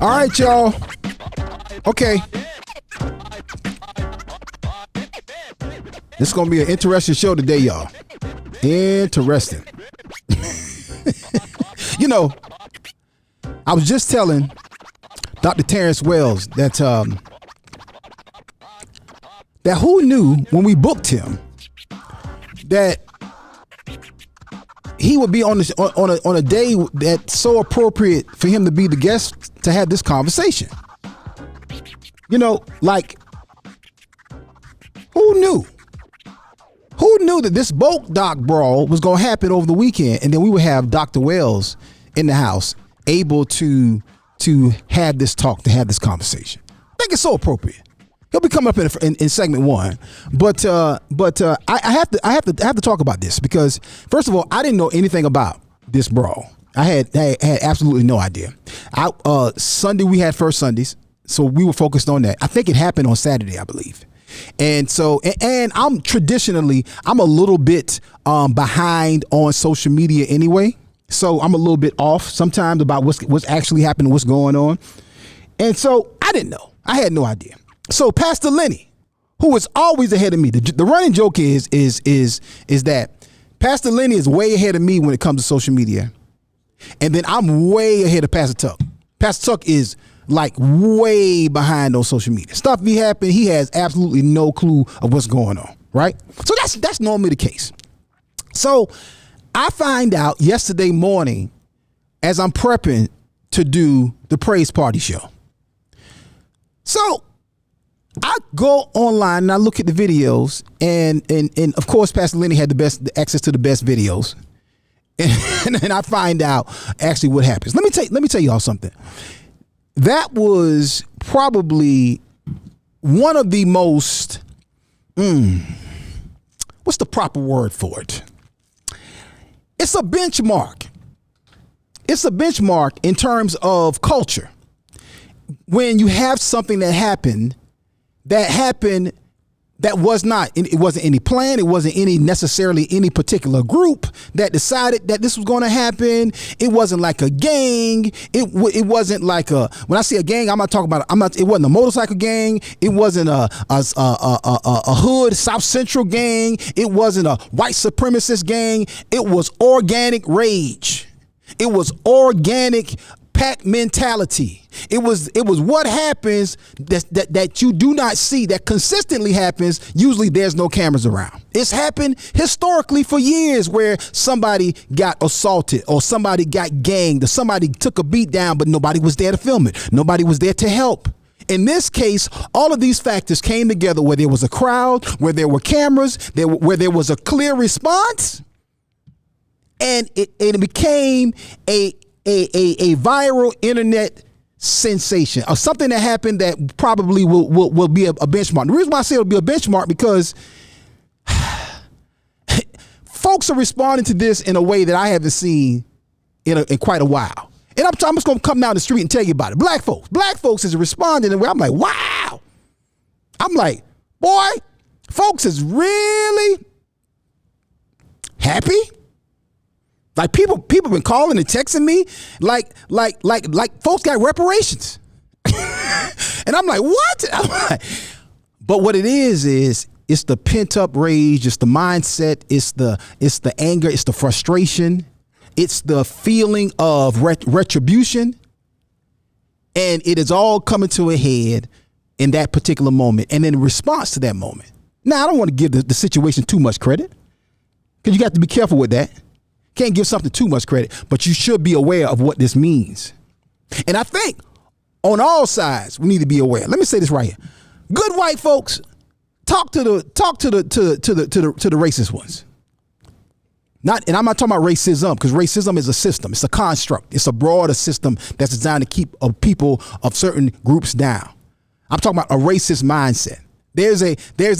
All right, y'all. Okay. This is going to be an interesting show today, y'all. Interesting. You know, I was just telling Dr. Terrence Wells that that who knew when we booked him that he would be on a day that's so appropriate for him to be the guest to have this conversation. You know, like, who knew? Who knew that this bulk doc brawl was going to happen over the weekend, and then we would have Dr. Wells in the house able to have this talk, to have this conversation. I think it's so appropriate. He'll be coming up in segment one, but I have to talk about this because, first of all, I didn't know anything about this brawl. I had absolutely no idea. Sunday we had First Sundays, so we were focused on that. I think it happened on Saturday, I believe. And so, and I'm a little bit behind on social media anyway. So I'm a little bit off sometimes about what's actually happening, what's going on. And so I didn't know. I had no idea. So Pastor Lenny, who was always ahead of me, the running joke is that Pastor Lenny is way ahead of me when it comes to social media. And then I'm way ahead of Pastor Tuck. Pastor Tuck is like way behind on social media. Stuff be happening, he has absolutely no clue of what's going on, right? So that's normally the case. So I find out yesterday morning as I'm prepping to do the Praise Party show. So I go online and I look at the videos, and of course Pastor Lenny had the access to the best videos, and I find out actually what happens. Let me tell y'all something. That was probably one of the most what's the proper word for it? It's a benchmark. It's a benchmark in terms of culture. When you have something that happened that was not, it wasn't any plan. It wasn't necessarily any particular group that decided that this was going to happen. It wasn't like a gang. It wasn't like when I say a gang, it wasn't a motorcycle gang. It wasn't a hood South Central gang. It wasn't a white supremacist gang. It was organic rage. It was organic pack mentality. It was what happens that you do not see, that consistently happens. Usually there's no cameras around. It's happened historically for years where somebody got assaulted or somebody got ganged or somebody took a beat down, but nobody was there to film it. Nobody was there to help. In this case, all of these factors came together where there was a crowd, where there were cameras, where there was a clear response, and it became a viral internet sensation, or something that happened that probably will be a benchmark. The reason why I say it'll be a benchmark because folks are responding to this in a way that I haven't seen in quite a while. And I'm just going to come down the street and tell you about it. Black folks is responding in a way I'm like, wow. I'm like, boy, folks is really happy. Like people been calling and texting me like folks got reparations. And I'm like, what? But what it is it's the pent up rage. It's the mindset. It's the anger. It's the frustration. It's the feeling of retribution. And it is all coming to a head in that particular moment. And in response to that moment. Now, I don't want to give the situation too much credit, because you got to be careful with that. Can't give something too much credit, but you should be aware of what this means. And I think on all sides, we need to be aware. Let me say this right here. Good white folks, talk to the racist ones. And I'm not talking about racism, because racism is a system. It's a construct. It's a broader system that's designed to keep people of certain groups down. I'm talking about a racist mindset. There's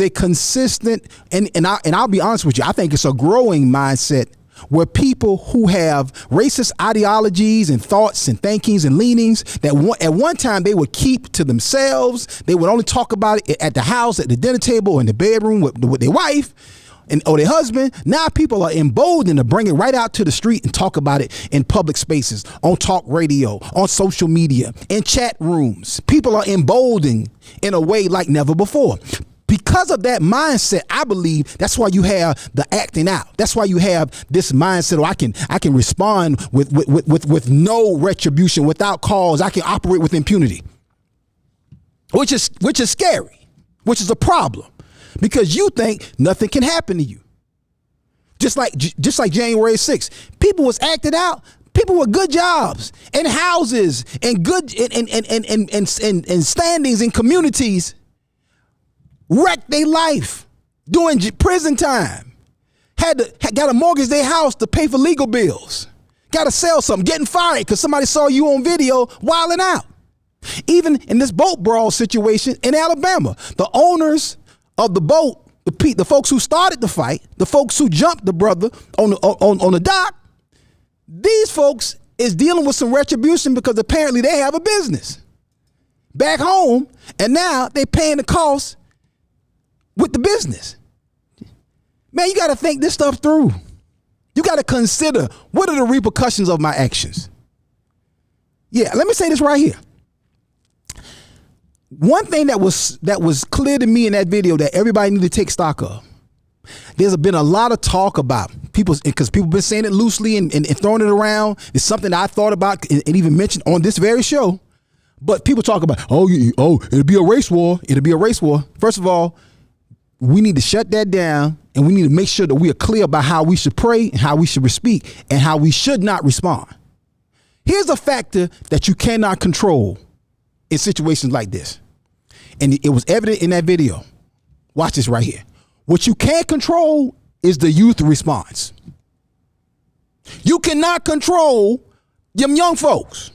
a consistent, and I'll be honest with you, I think it's a growing mindset where people who have racist ideologies and thoughts and thinkings and leanings that at one time they would keep to themselves. They would only talk about it at the house, at the dinner table, in the bedroom with their wife. or their husband. Now people are emboldened to bring it right out to the street and talk about it in public spaces, on talk radio, on social media, in chat rooms. People are emboldened in a way like never before. Because of that mindset, I believe that's why you have the acting out. That's why you have this mindset, or I can respond with no retribution, without cause. I can operate with impunity, which is scary, which is a problem, because you think nothing can happen to you. Just like January 6th, people was acting out. People with good jobs and houses and good and standings in communities wrecked their life doing prison time. Got to mortgage their house to pay for legal bills. Got to sell something, getting fired because somebody saw you on video wilding out. Even in this boat brawl situation in Alabama, the owners of the boat, the folks who started the fight, the folks who jumped the brother on the dock, these folks is dealing with some retribution because apparently they have a business back home, and now they're paying the cost with the business. Man, you got to think this stuff through. You got to consider, what are the repercussions of my actions? Yeah, let me say this right here. One thing that was clear to me in that video that everybody need to take stock of. There's been a lot of talk about people, because people been saying it loosely and throwing it around. It's something I thought about and even mentioned on this very show. But people talk about, it'll be a race war. It'll be a race war. First of all, we need to shut that down, and we need to make sure that we are clear about how we should pray and how we should speak and how we should not respond. Here's a factor that you cannot control in situations like this. And it was evident in that video. Watch this right here. What you can't control is the youth response. You cannot control them young folks.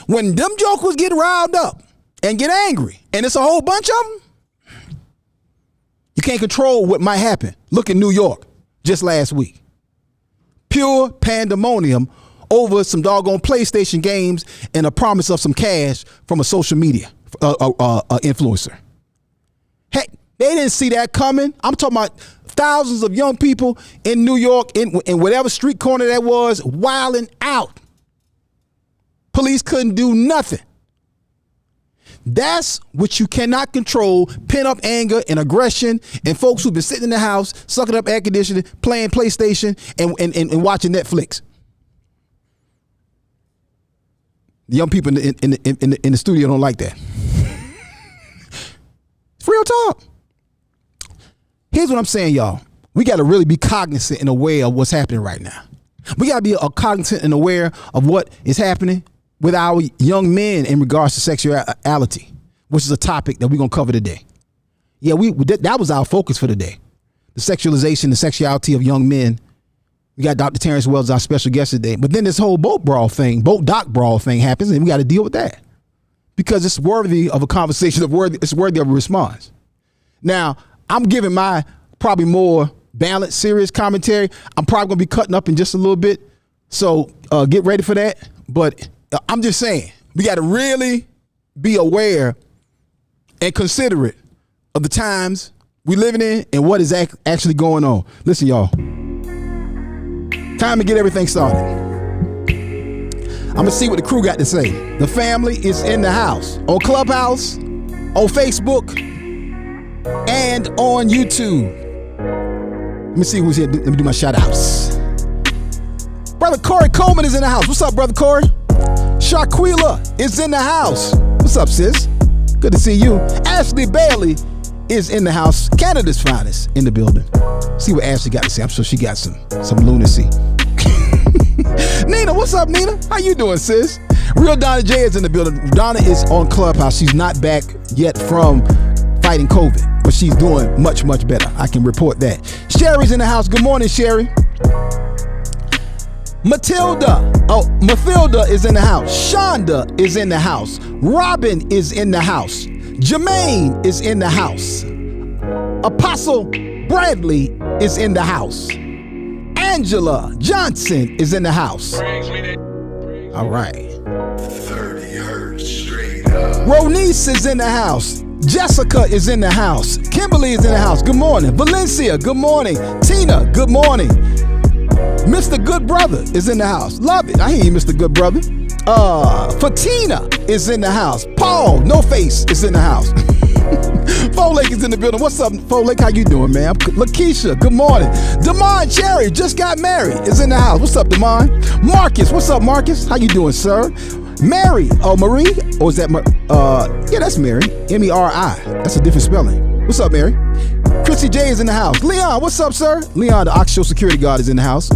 When them jokers get riled up and get angry, and it's a whole bunch of them, you can't control what might happen. Look at New York just last week. Pure pandemonium over some doggone PlayStation games and a promise of some cash from a social media influencer. Heck, they didn't see that coming. I'm talking about thousands of young people in New York, in whatever street corner that was, wilding out. Police couldn't do nothing. That's what you cannot control: pent up anger and aggression, and folks who've been sitting in the house, sucking up air conditioning, playing PlayStation, and watching Netflix. The young people in the studio don't like that. It's real talk. Here's what I'm saying, y'all. We got to really be cognizant and aware of what's happening right now. We got to be cognizant and aware of what is happening with our young men in regards to sexuality, which is a topic that we're going to cover today. Yeah, that was our focus for today. The sexualization, the sexuality of young men. We got Dr. Terrence Wells, our special guest today. But then this whole boat dock brawl thing happens, and we got to deal with that because it's worthy of a conversation, it's worthy of a response. Now, I'm giving my probably more balanced, serious commentary. I'm probably going to be cutting up in just a little bit. So get ready for that. But I'm just saying, we got to really be aware and considerate of the times we living in and what is actually going on. Listen, y'all. Time to get everything started. I'm going to see what the crew got to say. The family is in the house. On Clubhouse, on Facebook, and on YouTube. Let me see who's here. Let me do my shout outs. Brother Corey Coleman is in the house. What's up, Brother Corey? Shaquila is in the house. What's up, sis? Good to see you. Ashley Bailey is in the house. Canada's finest in the building. See what Ashley got to say. I'm sure she got some lunacy. Nina, what's up, Nina? How you doing, sis? Real Donna J is in the building. Donna is on Clubhouse. She's not back yet from fighting COVID, but she's doing much, much better. I can report that. Sherry's in the house. Good morning, Sherry. Mathilda is in the house. Shonda is in the house. Robin is in the house. Jermaine is in the house. Apostle Bradley is in the house. Angela Johnson is in the house. All right. 30 hertz straight up. Ronice is in the house. Jessica is in the house. Kimberly is in the house. Good morning. Valencia, good morning. Tina, good morning. Mr. Good Brother is in the house. Love it. I hear you, Mr. Good Brother. Fatina is in the house. Paul, no face, is in the house. Folake is in the building. What's up, Folake? How you doing, man? Lakeisha, good morning. Damon Cherry just got married, is in the house. What's up, Damon? Marcus, what's up, Marcus? How you doing, sir? Mary, Marie? Or is that, yeah, that's Mary. M-E-R-I. That's a different spelling. What's up, Mary? Chrissy J is in the house. Leon, what's up, sir? Leon, the Oxshow security guard, is in the house.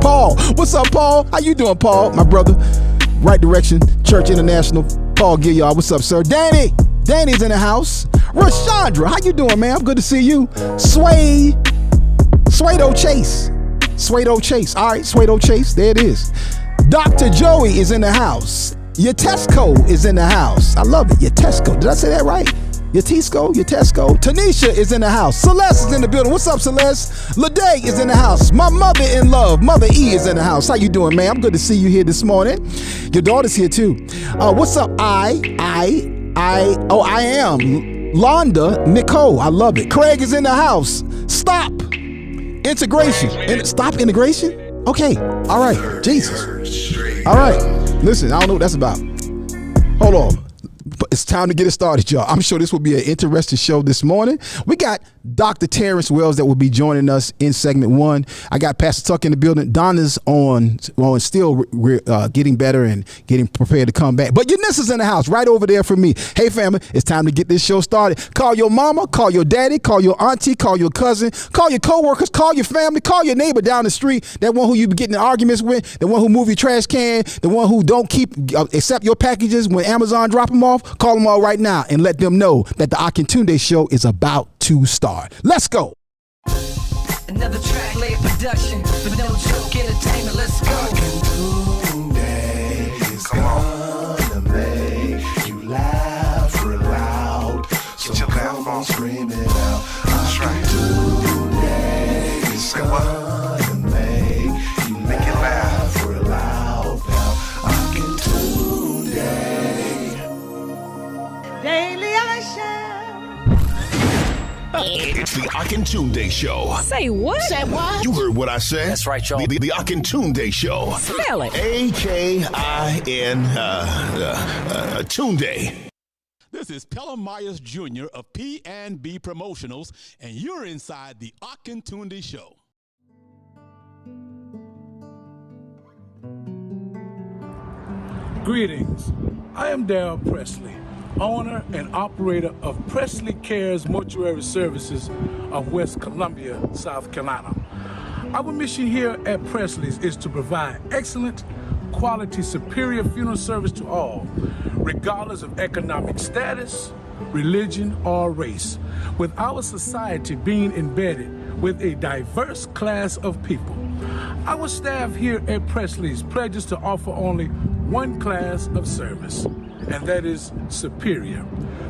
Paul, what's up, Paul? How you doing, Paul? My brother. Right Direction, Church International. Paul Gilliard, what's up, sir? Danny's in the house. Rashandra, how you doing, man? I'm good to see you. Suedo Chase. All right, Suedo Chase, there it is. Dr. Joey is in the house. Yatesco is in the house. I love it, Yatesco. Did I say that right? Yatesco. Tanisha is in the house. Celeste is in the building. What's up, Celeste? Ladae is in the house. My mother in love, Mother E, is in the house. How you doing, man? I'm good to see you here this morning. Your daughter's here too. What's up? I am Londa Nicole. I love it. Craig is in the house. Stop integration. Stop integration? Okay. All right. Jesus. All right. Listen, I don't know what that's about. Hold on. But it's time to get it started, y'all. I'm sure this will be an interesting show this morning. We got Dr. Terrence Wells that will be joining us in segment 1. I got Pastor Tuck in the building. Donna's on still getting better and getting prepared to come back. But Yanissa's in the house right over there for me. Hey, family, it's time to get this show started. Call your mama, call your daddy, call your auntie, call your cousin, call your coworkers, call your family, call your neighbor down the street, that one who you be getting in arguments with, the one who move your trash can, the one who don't accept your packages when Amazon drop them off. Call them all right now and let them know that the Akintunde Show is about to start. Let's go. Another track, late production, but no joke, entertainment. Let's go. Akintunde is gonna make you laugh real loud. So come on, scream it out. Akintunde is gonna make you laugh real loud. Akintunde. Daily I shall. It's the Akintunde Show. Say what? Say what? You heard what I said. That's right, y'all. The Akintunde Show. Spell it. A-K-I-N Tunde. This is Pelham Myers Jr. of P&B Promotionals, and you're inside the Akintunde Show. Greetings. I am Darrell Presley, owner and operator of Presley Cares Mortuary Services of West Columbia, South Carolina. Our mission here at Presley's is to provide excellent, quality, superior funeral service to all, regardless of economic status, religion, or race, with our society being embedded with a diverse class of people. Our staff here at Presley's pledges to offer only one class of service, and that is superior.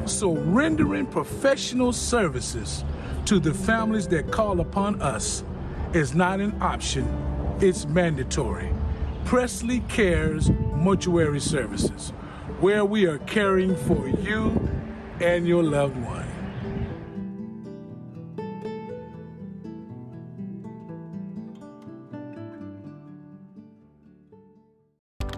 So rendering professional services to the families that call upon us is not an option, it's mandatory. Presley Cares Mortuary Services, where we are caring for you and your loved one.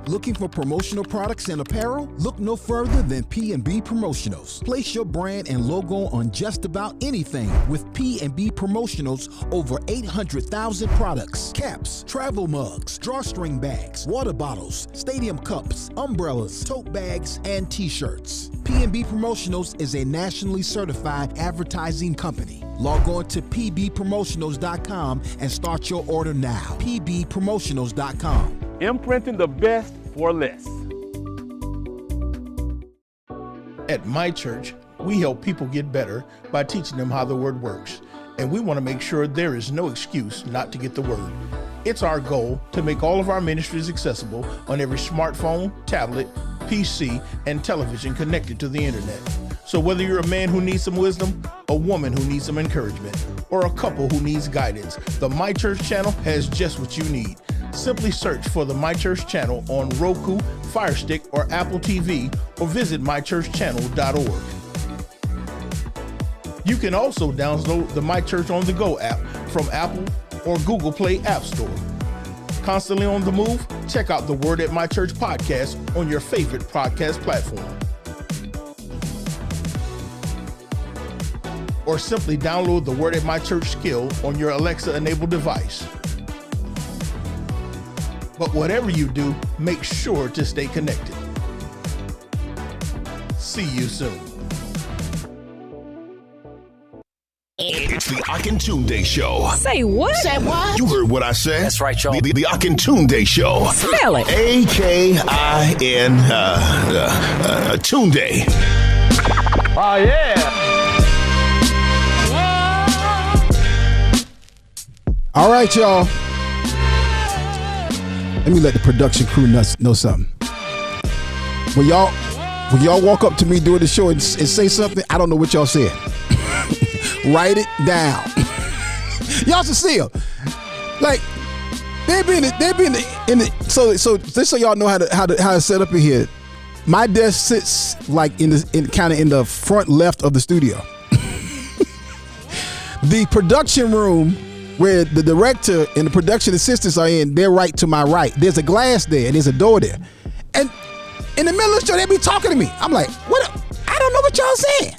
Looking for promotional products and apparel? Look no further than P&B Promotionals. Place your brand and logo on just about anything with P&B Promotionals. Over 800,000 products, caps, travel mugs, drawstring bags, water bottles, stadium cups, umbrellas, tote bags, and t-shirts. P&B Promotionals is a nationally certified advertising company. Log on to pbpromotionals.com and start your order now. pbpromotionals.com. Imprinting the best for less. At my church, we help people get better by teaching them how the word works. And we want to make sure there is no excuse not to get the word. It's our goal to make all of our ministries accessible on every smartphone, tablet, PC, and television connected to the internet. So whether you're a man who needs some wisdom, a woman who needs some encouragement, or a couple who needs guidance, the My Church channel has just what you need. Simply search for the My Church channel on Roku, Fire Stick, or Apple TV, or visit mychurchchannel.org. You can also download the My Church on the Go app from Apple or Google Play App Store. Constantly on the move? Check out the Word at My Church podcast on your favorite podcast platform. Or simply download the Word at My Church skill on your Alexa-enabled device. But whatever you do, make sure to stay connected. See you soon. It's the Akintunde Show. Say what? Say what? You heard what I said. That's right, y'all. The Akintunde Show. Spell it. A-K-I-N Tunde. Oh, yeah. All right, y'all. Let me let the production crew know something. When y'all walk up to me during the show and say something, I don't know what y'all said. Write it down. Y'all should see them. Like they be in the so just so y'all know how to set up in here. My desk sits like kind of in the front left of the studio. The production room where the director and the production assistants are in, they're right to my right. There's a glass there and there's a door there. And in the middle of the show, they be talking to me. I'm like, what? I don't know what y'all saying.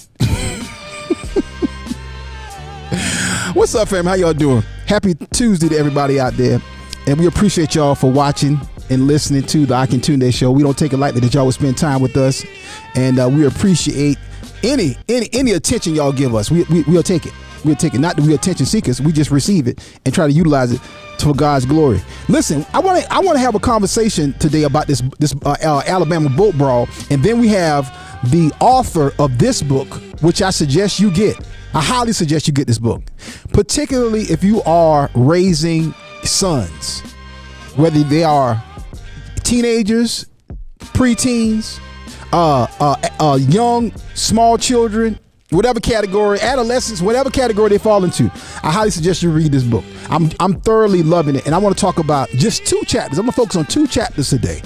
What's up, fam? How y'all doing? Happy Tuesday to everybody out there. And we appreciate y'all for watching and listening to the Akintunde Show. We don't take it lightly that y'all would spend time with us. And we appreciate any attention y'all give us. We'll take it. We'll take it. Not that we're attention seekers. We just receive it and try to utilize it for God's glory. Listen, I want to have a conversation today about this Alabama boat brawl. And then we have the author of this book, which I suggest you get. I highly suggest you get this book, particularly if you are raising sons, whether they are teenagers, preteens, young, small children, whatever category, adolescents, whatever category they fall into. I highly suggest you read this book. I'm thoroughly loving it, and I want to talk about just 2 chapters. I'm gonna focus on 2 chapters today,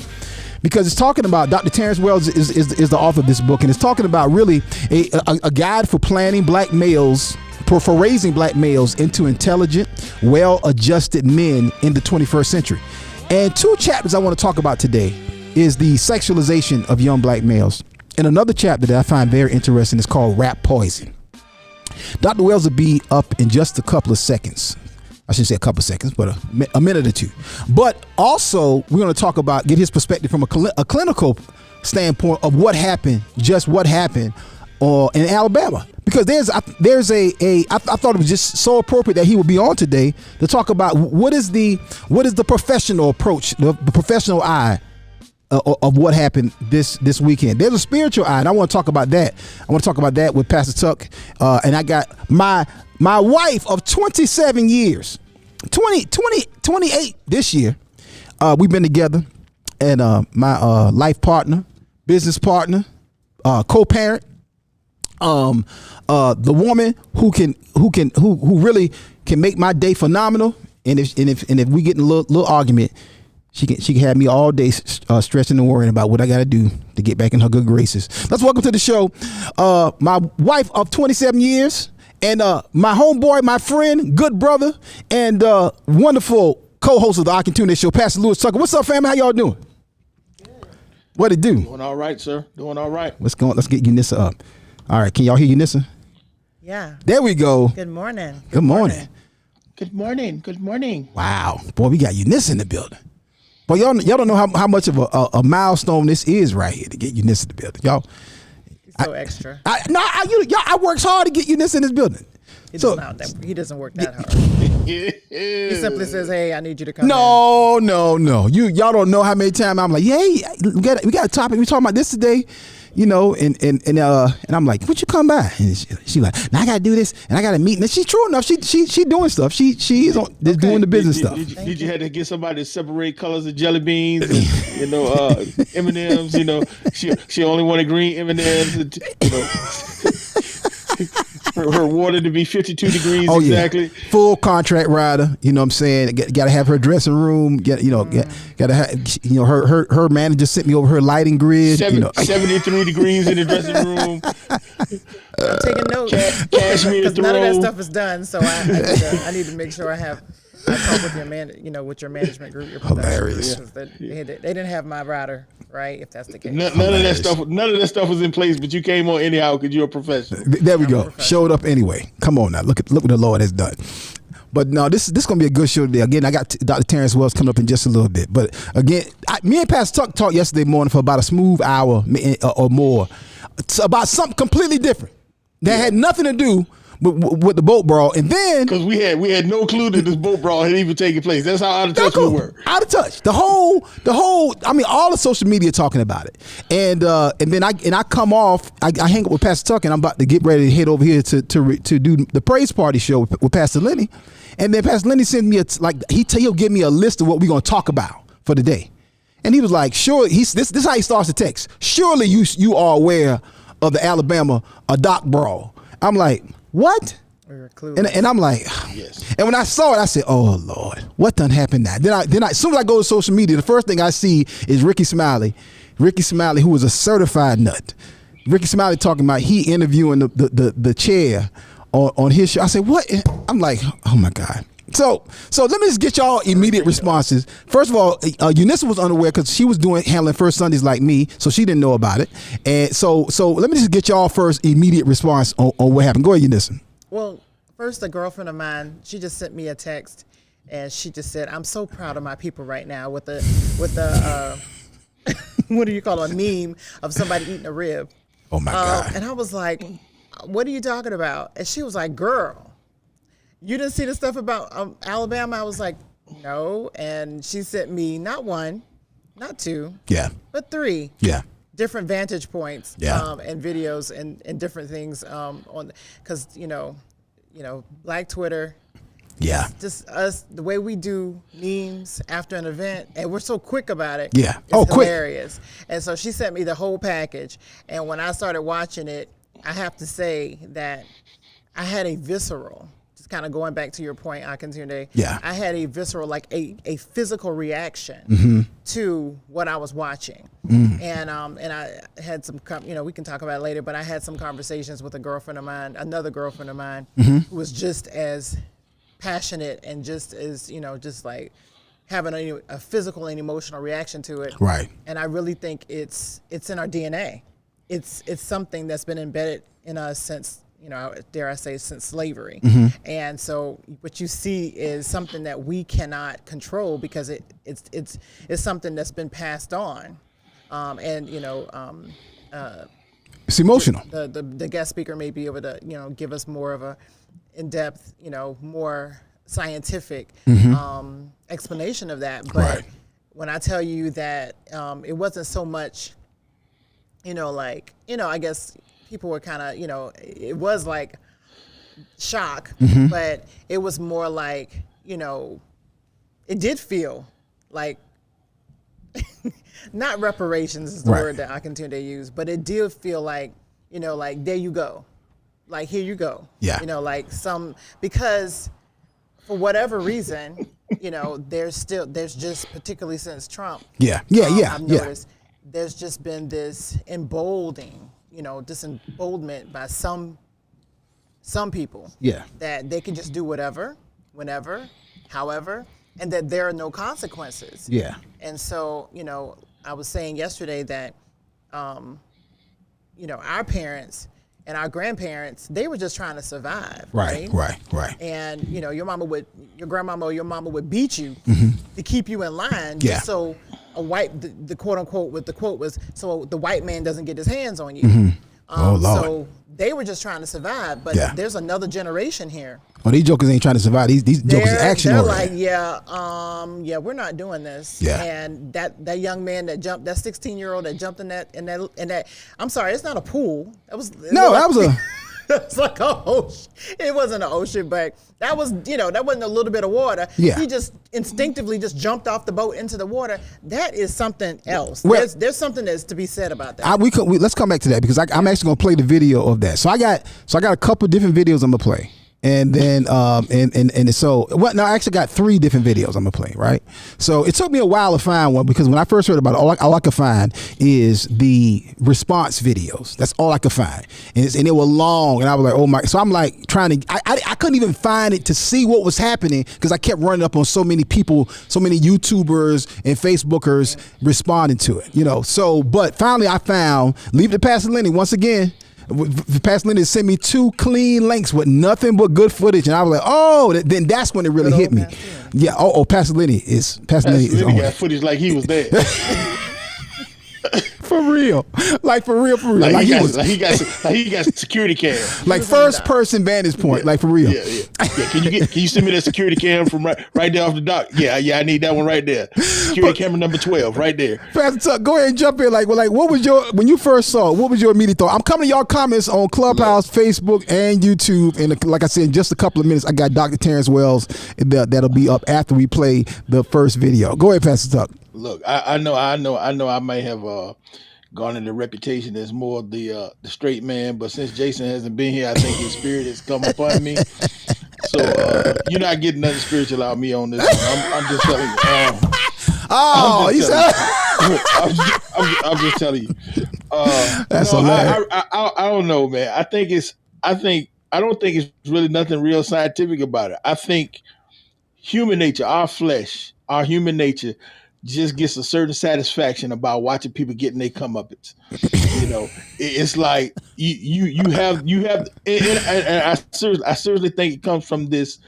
because it's talking about Dr. Terrence Wells is the author of this book, and it's talking about really a guide for planning black males, for raising black males into intelligent, well-adjusted men in the 21st century. And 2 chapters I want to talk about today is the sexualization of young black males. And another chapter that I find very interesting is called Rap Poison. Dr. Wells will be up in just a couple of seconds. I shouldn't say a couple of seconds, but a minute or 2. But also, we're going to talk about, get his perspective from a clinical standpoint of what happened in Alabama. Because I thought it was just so appropriate that he would be on today to talk about what is the professional approach, the professional eye of what happened this weekend. There's a spiritual eye, and I want to talk about that. I want to talk about that with Pastor Tuck, and I got my wife of 27 years, 28 this year. We've been together, and my life partner, business partner, co-parent, the woman who really can make my day phenomenal. And if we get in a little argument, she can have me all day stressing and worrying about what I got to do to get back in her good graces. Let's welcome to the show my wife of 27 years and my homeboy, my friend, good brother, and wonderful co-host of the Akintunde Show, Pastor Lewis Tucker. What's up, family? How y'all doing? Good. What it do? Doing all right, sir. Doing all right. Let's get Unissa up. All right, can y'all hear Unissa? Yeah. There we go. Good morning. Good morning. Good morning. Good morning. Wow, boy, we got Unissa in the building. Well, y'all don't know how much of a milestone this is right here to get Unissa in the building, y'all. So extra. I works hard to get Unissa in this building. He doesn't work that hard. He simply says, "Hey, I need you to come." No. Y'all don't know how many times I'm like, "Hey, we got a topic. We talking about this today." You know, and I'm like, "Would you come by?" And she like, "Now I gotta do this, and I gotta meet." And she's true enough. She doing stuff. She is on doing the business stuff. Did you have to get somebody to separate colors of jelly beans? And, M&Ms. You know, she only wanted green M&Ms. her water to be 52 degrees Oh exactly. yeah, full contract rider. You know what I'm saying? Got to have her dressing room. Got to have her manager sent me over her lighting grid. 73 degrees in the dressing room. I'm taking notes Cashmere because none of that throw. stuff is done. So I need to make sure I talk with with your management group. Your Hilarious. They didn't have my rider, right? If that's the case. None of that stuff was in place, but you came on anyhow because you're a professional. There we go. Showed up anyway. Come on now. Look what the Lord has done. But no, this is gonna be a good show today. Again, I got Dr. Terrence Wells coming up in just a little bit. But again, me and Pastor Tuck talked yesterday morning for about a smooth hour or more. It's about something completely different that had nothing to do with the boat brawl. And then because we had no clue that this boat brawl had even taken place. That's how out of touch we were. Out of touch. The whole. I mean, all the social media talking about it. And then I come off. I hang up with Pastor Tuck, and I'm about to get ready to head over here to do the praise party show with Pastor Lenny. And then Pastor Lenny sends me he'll give me a list of what we're gonna talk about for the day. And he was like, sure. This is how he starts the text. Surely you are aware of the Alabama dock brawl. I'm like, what? And I'm like, yes. And when I saw it, I said, oh Lord, what done happened now? Then as soon as I go to social media, the first thing I see is Ricky Smiley, who was a certified nut. Ricky Smiley talking about he interviewing the chair on his show. I said, what? I'm like, oh my God. So let me just get y'all immediate responses. First of all, Eunice was unaware because she was handling First Sundays like me, so she didn't know about it. And so let me just get y'all first immediate response on what happened. Go ahead, Eunice. Well, first, a girlfriend of mine, she just sent me a text, and she just said, "I'm so proud of my people right now with the what do you call a meme of somebody eating a rib." Oh my God! And I was like, "What are you talking about?" And she was like, "Girl, you didn't see the stuff about Alabama?" I was like, "No." And she sent me not one, not two, but three. Yeah. Different vantage points, Yeah. And videos and different things because Black Twitter, just us, the way we do memes after an event, and we're so quick about it. Yeah, it's quick. Hilarious. And so she sent me the whole package, and when I started watching it, I have to say that I had a visceral. Kind of going back to your point, Akintunde. Yeah. I had a visceral, like a physical reaction to what I was watching, and I had some, we can talk about it later, but I had some conversations with another girlfriend of mine, who was just as passionate and just as just like having a physical and emotional reaction to it. Right. And I really think it's in our DNA. It's something that's been embedded in us since. Dare I say, since slavery. And so what you see is something that we cannot control because it's something that's been passed on. It's emotional. The guest speaker may be able to, give us more of a in-depth, more scientific explanation of that. But when I tell you that it wasn't so much, I guess people were kind of, it was like shock, but it was more like, it did feel like, not reparations is the word that Akintunde used, but it did feel like, like there you go, like here you go, like because for whatever reason, there's just particularly since Trump, I've noticed there's just been this disemboldenment by some people that they can just do whatever, whenever, however, and that there are no consequences. Yeah. And so, I was saying yesterday that, our parents and our grandparents, they were just trying to survive. Right. And, your grandmama or your mama would beat you to keep you in line just so the quote unquote, what the quote was, so the white man doesn't get his hands on you. Oh, Lord. So they were just trying to survive, but there's another generation here. Oh, these jokers ain't trying to survive. These jokers are action oriented. They're like, we're not doing this. Yeah. And that young man that jumped, that 16-year-old that jumped in that, I'm sorry, it's not a pool. That was It's like a ocean. It wasn't an ocean, but that was, that wasn't a little bit of water. Yeah. He just instinctively just jumped off the boat into the water. That is something else. Well, there's something that's to be said about that. Let's come back to that because I'm actually gonna play the video of that. So I got a couple different videos I'm gonna play. And then I actually got 3 different videos I'm gonna play, right? So it took me a while to find one because when I first heard about it, all I could find is the response videos. That's all I could find, and they were long, and I was like, oh my! So I'm like trying to, I couldn't even find it to see what was happening because I kept running up on so many people, so many YouTubers and Facebookers responding to it, So, but finally I found Leave the Pastor Lenny once again. Pastor Lenny sent me 2 clean links with nothing but good footage, and I was like, "Oh!" Then that's when it really hit me. Yeah. Pastor Lenny is on got footage like he was there. For real. Like he got security cam. Like first person vantage point. Like for real. Yeah. Can you send me that security cam from right there off the dock? Yeah. I need that one right there. Security camera number 12 right there. Pastor Tuck, go ahead and jump in. Like what was when you first saw it, what was your immediate thought? I'm coming to y'all comments on Clubhouse, Facebook, and YouTube. And like I said, in just a couple of minutes, I got Dr. Terrence Wells that'll be up after we play the first video. Go ahead, Pastor Tuck. Look, I know I might have garnered a reputation as more of the straight man, but since Jason hasn't been here, I think his spirit has come upon me. So you're not getting nothing spiritual out of me on this one. I'm just telling you. I'm just telling you. That's hilarious. I don't know, man. I don't think it's really nothing real scientific about it. I think human nature, our flesh, our human nature just gets a certain satisfaction about watching people getting their comeuppance. It's like you have, and I seriously think it comes from this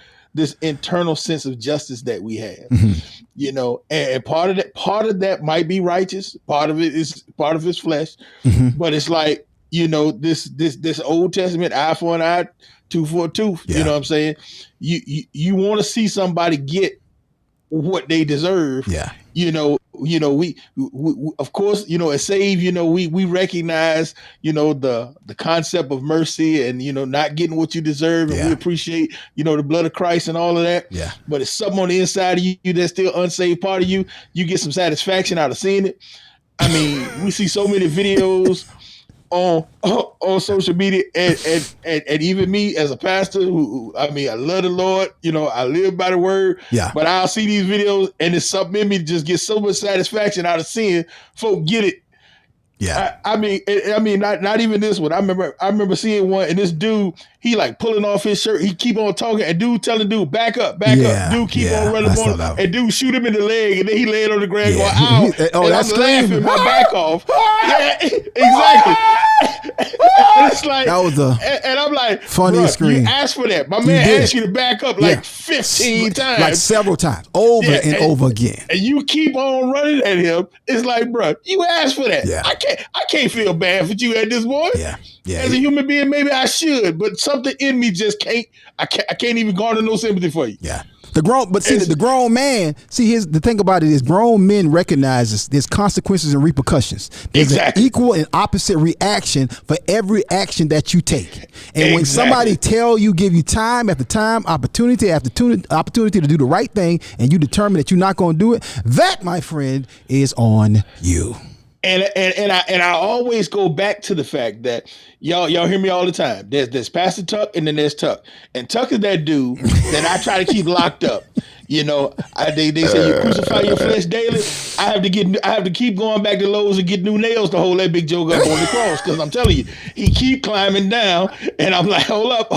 internal sense of justice that we have. And part of that might be righteous. Part of it's flesh, but it's like this Old Testament eye for an eye, tooth for a tooth. Yeah. You know what I'm saying? You want to see somebody get what they deserve. Yeah. We of course, as saved, we recognize, the concept of mercy and, not getting what you deserve. And we appreciate, the blood of Christ and all of that. Yeah. But it's something on the inside of you that's still unsaved part of you. You get some satisfaction out of seeing it. I mean, we see so many videos on social media and even me as a pastor who I love the Lord, I live by the word, but I'll see these videos and it's something in me to just get so much satisfaction out of seeing folk get it. Yeah. Not even this one. I remember seeing one and this dude, he like pulling off his shirt. He keep on talking and dude telling dude, back up. Dude keep on running on and dude shoot him in the leg and then he laid on the ground going, ow. And that's I'm laughing my back off. Yeah, exactly. And it's like, that was and I'm like, funniest screen. You asked for that. My man asked you to back up like 15 times. Like several times. Over and over again. And you keep on running at him. It's like, bro, you asked for that. Yeah. I can't feel bad for you at this point. Yeah. As a human being, maybe I should, but something in me just can't. I can't even garner no sympathy for you. Yeah. The grown man. See, the thing about it is, grown men recognize there's consequences and repercussions. There's an equal and opposite reaction for every action that you take. And when somebody give you time after time, opportunity after opportunity to do the right thing, and you determine that you're not going to do it, that, my friend, is on you. And I always go back to the fact that y'all hear me all the time. There's Pastor Tuck and then there's Tuck. And Tuck is that dude that I try to keep locked up. They say you crucify your flesh daily. I have to keep going back to Lowe's and get new nails to hold that big joke up on the cross. Because I'm telling you, he keep climbing down, and I'm like, hold up,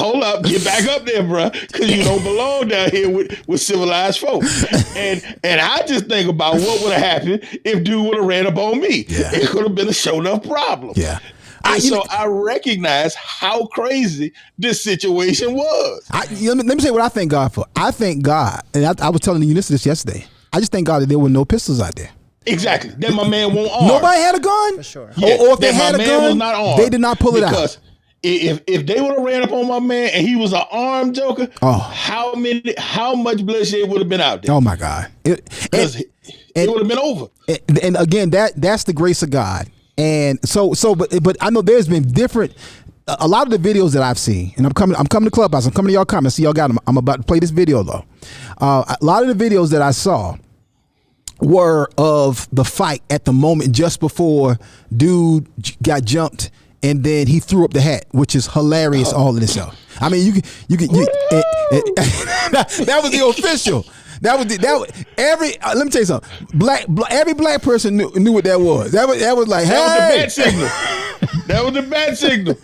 get back up there, bro, because you don't belong down here with civilized folks. And I just think about what would have happened if dude would have ran up on me. Yeah. It could have been a show enough problem. Yeah. I recognize how crazy this situation was. Let me say what I thank God for. I thank God, and I was telling you this yesterday. I just thank God that there were no pistols out there. Exactly. That my man won't arm. Nobody had a gun? For sure. Yeah, or if they had a gun, was not armed they did not pull it out. Because if they would have ran up on my man and he was an armed joker, how much bloodshed would have been out there? Oh my God. It would have been over. And again, that's the grace of God. And but I know there's been different a lot of the videos that I've seen, and I'm coming to Clubhouse. I'm coming to y'all comments. See, y'all got them. I'm about to play this video though. A lot of the videos that I saw were of the fight at the moment just before dude got jumped, and then he threw up the hat, which is hilarious all in itself. I mean, that was the official. That was every. Let me tell you something. Every black person knew what that was. That was like, that was the bad signal. That was the bad signal.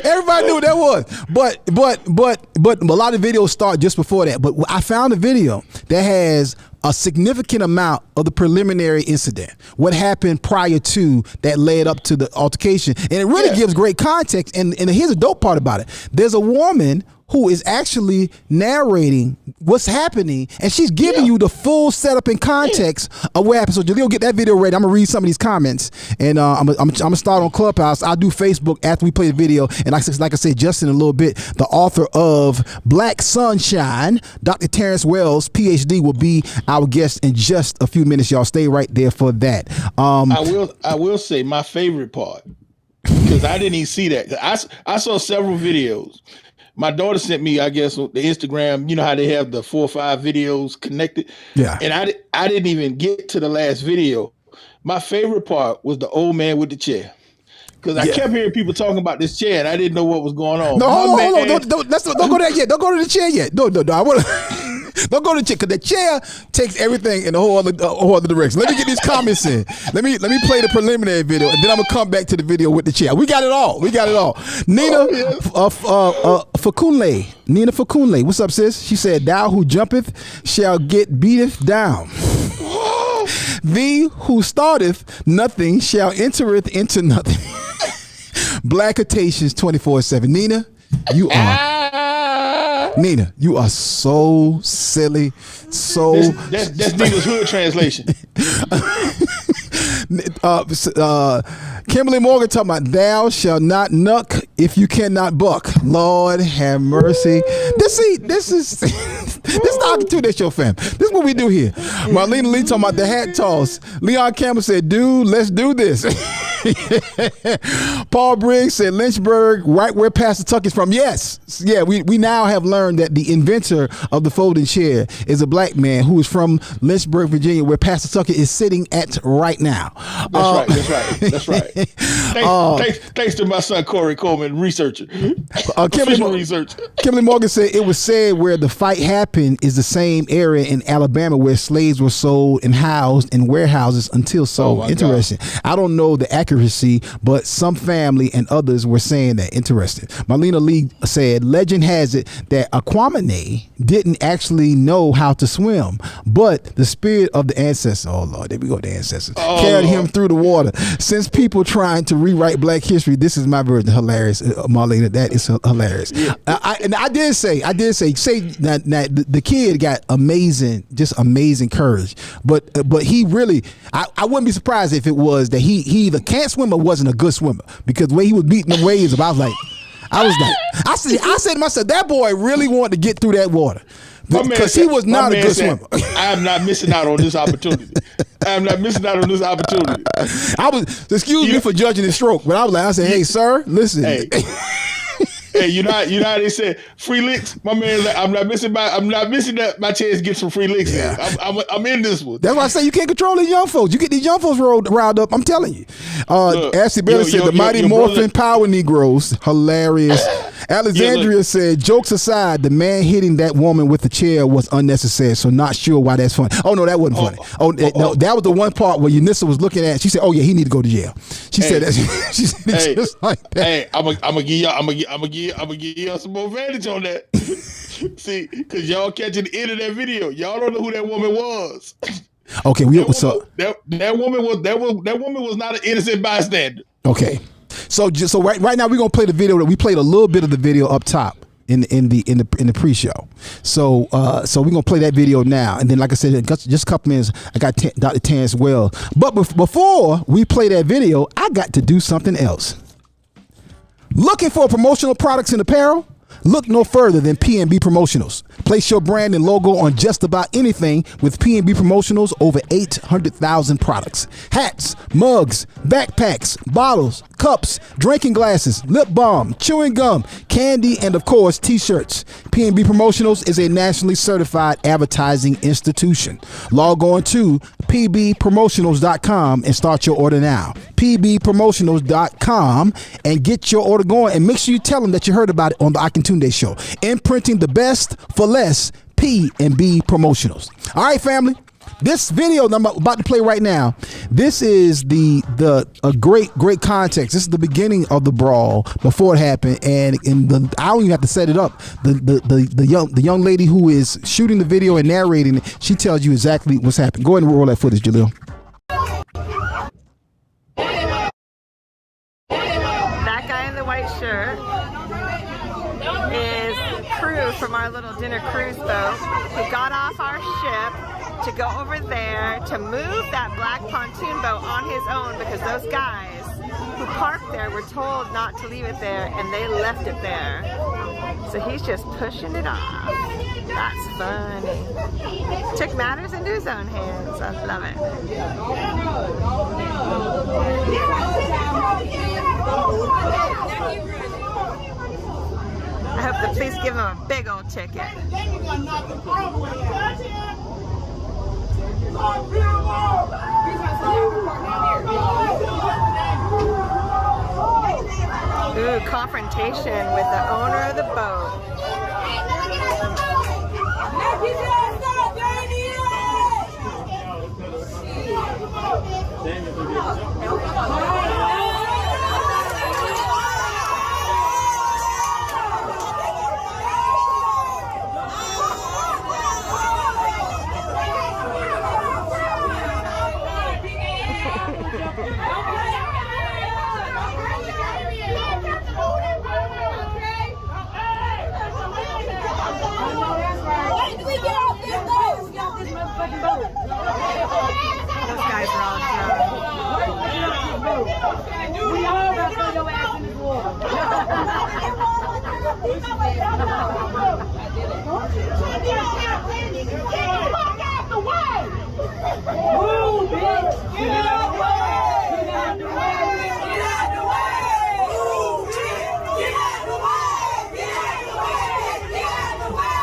Everybody knew what that was, but a lot of videos start just before that. But I found a video that has a significant amount of the preliminary incident, what happened prior to that led up to the altercation, and it really gives great context. And here's a dope part about it: there's a woman who is actually narrating what's happening, and she's giving you the full setup and context of what happened. So Jaleel, get that video ready. I'm gonna read some of these comments, and I'm gonna start on Clubhouse. I'll do Facebook after we play the video. And like I said, just in a little bit, the author of Black Sunshine, Dr. Terrence Wells, PhD, will be our guest in just a few minutes. Y'all stay right there for that. I will say my favorite part, because I didn't even see that. I saw several videos. My daughter sent me, I guess, the Instagram. You know how they have the 4 or 5 videos connected? Yeah. And I didn't even get to the last video. My favorite part was the old man with the chair. Because I kept hearing people talking about this chair, and I didn't know what was going on. No, hold on. Don't go there yet. Don't go to the chair yet. No. I want to. Don't go to the chair, because the chair takes everything in a whole other direction. Let me get these comments in. Let me play the preliminary video, and then I'm gonna come back to the video with the chair. We got it all. Nina Fakunle. Nina Fakunle. What's up, sis? She said, "Thou who jumpeth shall get beateth down. Thee who starteth nothing shall entereth into nothing." Blackatations 24/7. Nina, you are so silly. That's Nina's hood translation. Kimberly Morgan talking about, "Thou shalt not nuck if you cannot buck." Lord have mercy. This is the Akintunde Show, fam. This is what we do here. Marlena Lee talking about the hat toss. Leon Campbell said, "Dude, let's do this." Paul Briggs said, "Lynchburg, right where Pastor Tuck is from." Yes. Yeah, we now have learned that the inventor of the folding chair is a black man who is from Lynchburg, Virginia, where Pastor Tucker is sitting at right now. That's right. Thanks to my son Corey Coleman, researcher. Kimberly Morgan said, "It was said where the fight happened is the same area in Alabama where slaves were sold and housed in warehouses until sold." Interesting. God. I don't know the accuracy, but some family and others were saying that. Interesting. Marlena Lee said, "Legend has it that Aquemini didn't actually know how to swim, but the spirit of the ancestor," oh Lord, there we go, the ancestors, carried him through the water. Since people trying to rewrite black history, this is my version. Hilarious, Marlena. That is hilarious. Yeah. I did say that the kid got amazing courage, but he really, I wouldn't be surprised if it was that he either can't swim or wasn't a good swimmer, because the way he was beating the waves, I said to myself, that boy really wanted to get through that water, because he was not a good swimmer. I am not missing out on this opportunity. Excuse me for judging his stroke, but I said, "Hey, sir, listen." Hey, you know how they said free licks? My man, I'm not missing that my chance to get some free licks. Yeah. I'm in this one. That's why I say you can't control these young folks. You get these young folks riled up. I'm telling you. Ashley Bailey said the mighty morphin power Negroes. Hilarious. Alexandria said, "Jokes aside, the man hitting that woman with the chair was unnecessary, so not sure why that's funny." Oh no, that wasn't funny. No, that was the one part where Yanissa was looking at. She said, "Oh yeah, he need to go to jail." She said that. She said it just like that. Hey, I'm gonna give y'all some more advantage on that. See, because y'all catching the end of that video, y'all don't know who that woman was. Okay, that woman was not an innocent bystander. Okay, so right now we're gonna play the video that we played a little bit of the video up top in the pre-show. So we're gonna play that video now, and then like I said, just a couple minutes, I got Dr. Terrence Wells. But before we play that video, I got to do something else. Looking for promotional products and apparel? Look no further than P&B Promotionals. Place your brand and logo on just about anything with P&B Promotionals. Over 800,000 products. Hats, mugs, backpacks, bottles, cups, drinking glasses, lip balm, chewing gum, candy, and of course, t-shirts. P&B Promotionals is a nationally certified advertising institution. Log on to pbpromotionals.com and start your order now. pbpromotionals.com and get your order going, and make sure you tell them that you heard about it on the Akintunde Show. Imprinting the best for less, P&B Promotionals. All right, family. This video that I'm about to play right now, this is a great context. This is the beginning of the brawl before it happened, and I don't even have to set it up. The young lady who is shooting the video and narrating it, she tells you exactly what's happening. Go ahead and roll that footage, Jalil. That guy in the white shirt is crew from our little dinner cruise boat who got off our ship to go over there to move that black pontoon boat on his own, because those guys who parked there were told not to leave it there, and they left it there. So he's just pushing it off. That's funny. Took matters into his own hands. I love it. I hope the police give him a big old ticket. Ooh, confrontation with the owner of the boat. Those guys are all drunk. We all got to throw your ass in this water. Move, bitch! Get out the way! Get out the way! Get out the way! Move, bitch! Get out the way! Get out the way! Get out the way!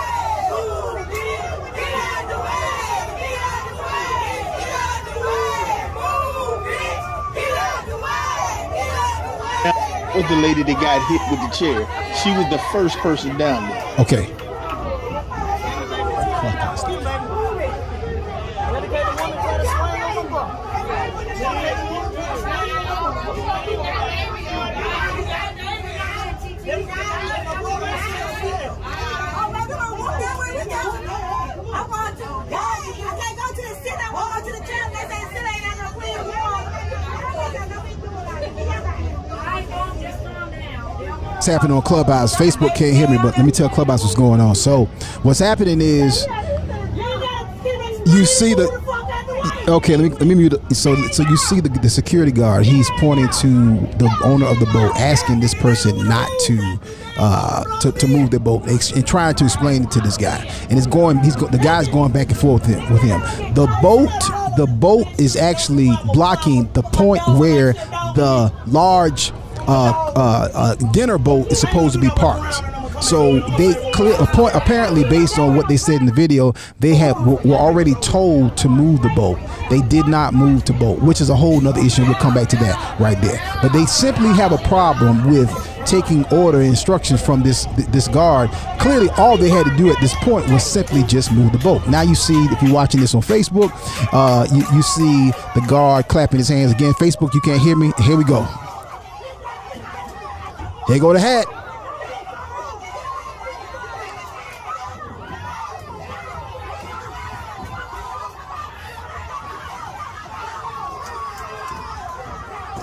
Move, bitch! Get out the way! Get out the way! Get out the way! Move, bitch! Get out the way! Get out the way! That was the lady that got hit with the chair. She was the first person down there. Okay. It's happening on Clubhouse. Facebook can't hear me, but let me tell Clubhouse what's going on. So what's happening is you see the okay. Let me mute. So you see the security guard. He's pointing to the owner of the boat, asking this person not to move the boat and trying to explain it to this guy. And the guy's going back and forth with him. The boat is actually blocking the point where the large dinner boat is supposed to be parked. So they apparently, based on what they said in the video, they were already told to move the boat. They did not move the boat, which is a whole nother issue. We'll come back to that right there. But they simply have a problem with taking order and instructions from this guard. Clearly, all they had to do at this point was simply just move the boat. Now you see, if you're watching this on Facebook, you see the guard clapping his hands again. Facebook, you can't hear me. Here we go. Here go the hat.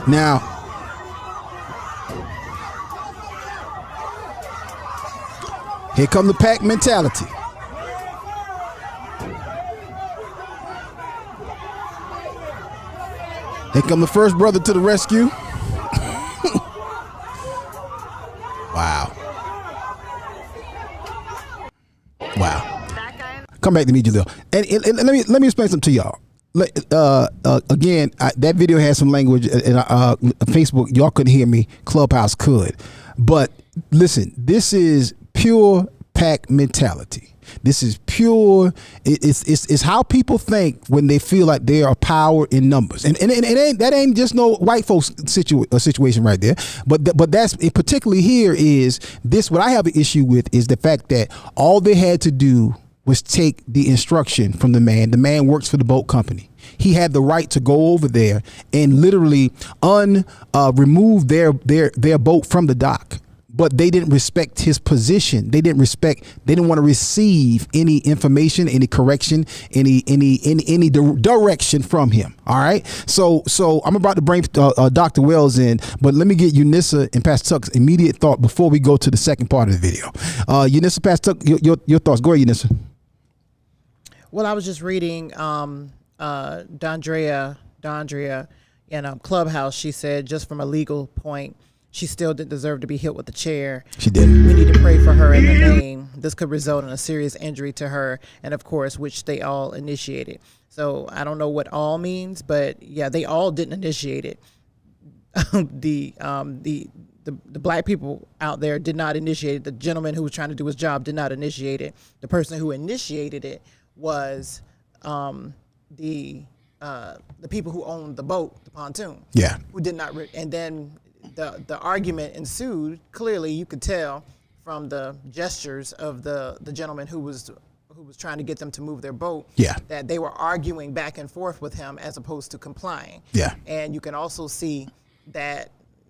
Now, here come the pack mentality. Here come the first brother to the rescue. Wow. Come back to me, Jaleel. And let me explain something to y'all. Again, that video has some language, and Facebook, y'all couldn't hear me. Clubhouse could. But listen, this is pure pack mentality. This is pure. It's how people think when they feel like they are power in numbers, and that ain't just no white folks situation right there. But that's it. Particularly here is this. What I have an issue with is the fact that all they had to do was take the instruction from the man. The man works for the boat company. He had the right to go over there and literally remove their boat from the dock. But they didn't respect his position. They didn't want to receive any information, any correction, any direction from him. All right. So I'm about to bring Dr. Wells in, but let me get Eunice and Pastor Tuck's immediate thought before we go to the second part of the video. Eunice, Pastor Tuck, your thoughts. Go ahead, Eunice. Well, I was just reading Dondrea in Clubhouse. She said, just from a legal point, she still didn't deserve to be hit with a chair. She didn't. We need to pray for her in the name. This could result in a serious injury to her, and of course, which they all initiated. So I don't know what all means, but yeah, they all didn't initiate it. The black people out there did not initiate it. The gentleman who was trying to do his job did not initiate it. The person who initiated it was the people who owned the boat, the pontoon. Yeah. Who did not, and then the argument ensued. Clearly, you could tell from the gestures of the gentleman who was trying to get them to move their boat. Yeah. That they were arguing back and forth with him as opposed to complying. Yeah. And you can also see that.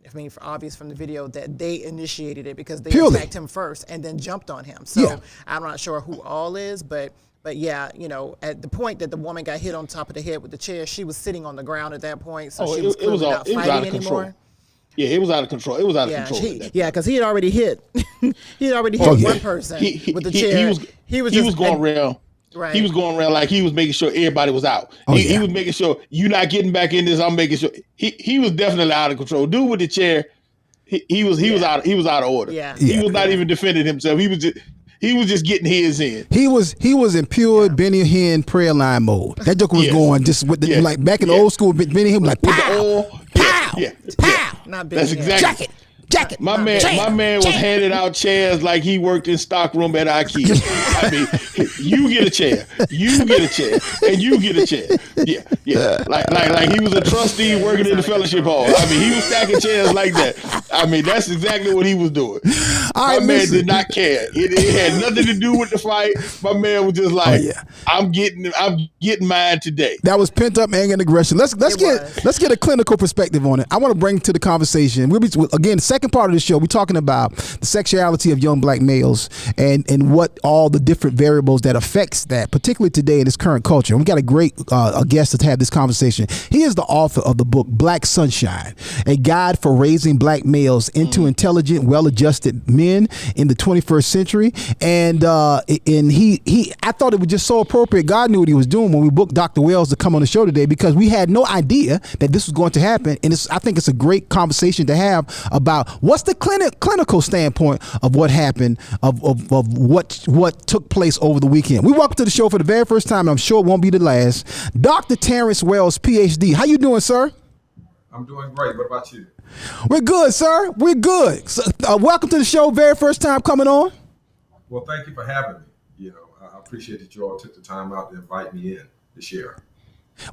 I mean, for obvious from the video that they initiated it because they attacked him first and then jumped on him. So yeah. I'm not sure who all is, but yeah, you know, at the point that the woman got hit on top of the head with the chair, she was sitting on the ground at that point, so she was clearly not fighting anymore. Yeah, it was out of control. It was out of control. Because he had already hit. He had already hit one person with the chair. He was going around. Right. He was going around like he was making sure everybody was out. He was making sure you're not getting back in this. I'm making sure he was definitely out of control. Dude with the chair, he was out of order. Yeah. He was not even defending himself. He was just getting his in. He was in pure Benny Hinn prayer line mode. That joke was going just with the like back in the old school. Benny Hinn was like pow, with the oil, pow. Not Benny That's Hinn. exactly. Jacket. My man was handing out chairs like he worked in stockroom at IKEA. I mean, you get a chair, and you get a chair. Yeah. Like he was a trustee working in the fellowship hall. I mean, he was stacking chairs like that. I mean, that's exactly what he was doing. My man did not care. It had nothing to do with the fight. My man was just like, I'm getting mine today. That was pent up anger and aggression. Let's get a clinical perspective on it. I want to bring to the conversation. We'll be again the second part of the show. We're talking about the sexuality of young black males and what all the different variables that affects that, particularly today in this current culture. And we got a great guest to have this conversation. He is the author of the book Black Sunshine, a guide for raising black males into intelligent, well-adjusted men in the 21st century. And I thought it was just so appropriate. God knew what he was doing when we booked Dr. Wells to come on the show today, because we had no idea that this was going to happen. And I think it's a great conversation to have about what's the clinical standpoint of what happened, of what took place over the weekend. We welcome to the show for the very first time, and I'm sure it won't be the last, Dr. Terrence Wells, PhD. How you doing, sir? I'm doing great. What about you? We're good, sir. We're good. So, welcome to the show. Very first time coming on. Well, thank you for having me. You know, I appreciate that you all took the time out to invite me in to share.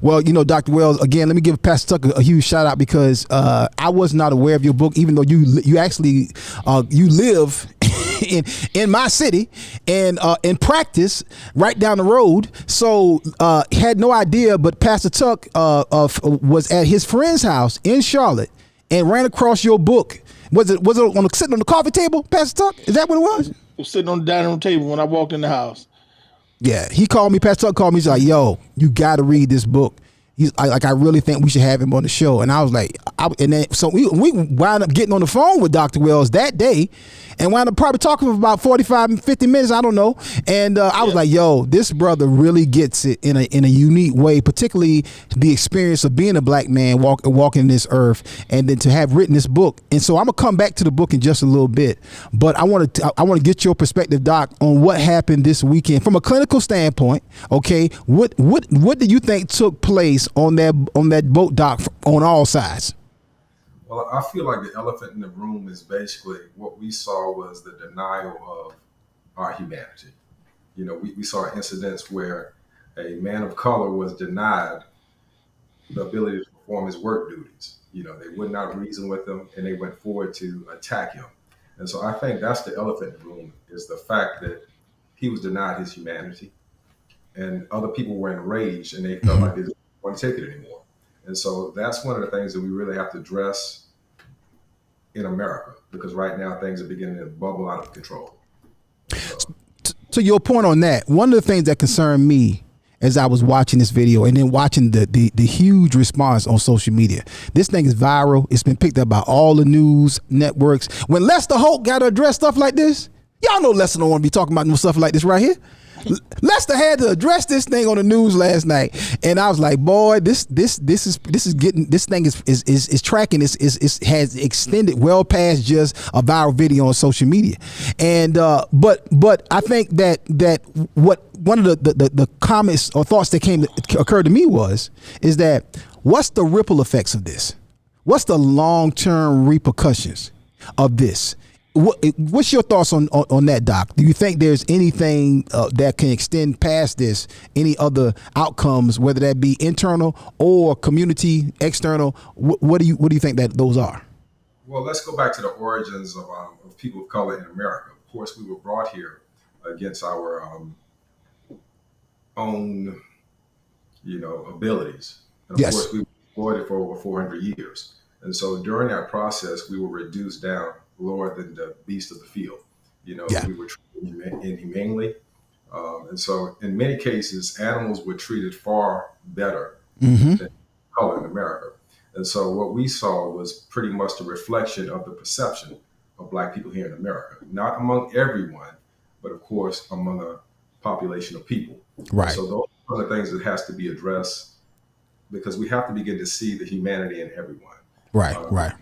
Well, you know, Dr. Wells, again, let me give Pastor Tucker a huge shout out, because I was not aware of your book, even though you actually you live in my city and in practice right down the road. So had no idea, but Pastor Tuck was at his friend's house in Charlotte and ran across your book. Was it sitting on the coffee table, Pastor Tuck? Is that what it was? It was sitting on the dining room table when I walked in the house. Yeah, he called me. Pastor Tuck called me. He's like, "Yo, you got to read this book." He's like, "I really think we should have him on the show." And I was like, and then so we wound up getting on the phone with Dr. Wells that day, and wound up probably talking for about 45 and 50 minutes. I don't know. And I was like, yo, this brother really gets it in a unique way, particularly the experience of being a black man walking this earth, and then to have written this book. And so I'm gonna come back to the book in just a little bit, but I want to get your perspective, Doc, on what happened this weekend from a clinical standpoint. Okay, what do you think took place on that boat dock on all sides? Well, I feel like the elephant in the room is basically what we saw was the denial of our humanity. You know, we saw incidents where a man of color was denied the ability to perform his work duties. You know, they would not reason with him, and they went forward to attack him. And so I think that's the elephant in the room, is the fact that he was denied his humanity, and other people were enraged, and they felt like they didn't want to take it anymore. And so that's one of the things that we really have to address in America, because right now things are beginning to bubble out of control. So, to your point on that, one of the things that concerned me as I was watching this video and then watching the huge response on social media, this thing is viral. It's been picked up by all the news networks. When Lester Holt got to address stuff like this, y'all know Lester don't want to be talking about no stuff like this right here. Lester had to address this thing on the news last night, and I was like, boy, this thing is tracking. It has extended well past just a viral video on social media. And but I think that what one of the comments or thoughts that occurred to me is that what's the ripple effects of this? What's the long-term repercussions of this? What's your thoughts on that, Doc? Do you think there's anything that can extend past this? Any other outcomes, whether that be internal or community, external? What do you think that those are? Well, let's go back to the origins of people of color in America. Of course, we were brought here against our own, abilities, and of course we were exploited for over 400 years. And so during that process, we were reduced down lower than the beast of the field. We were treated inhumanely. And so in many cases, animals were treated far better than color in America. And so what we saw was pretty much the reflection of the perception of Black people here in America, not among everyone, but of course, among a population of people. Right. So those are the things that has to be addressed, because we have to begin to see the humanity in everyone. Right, right.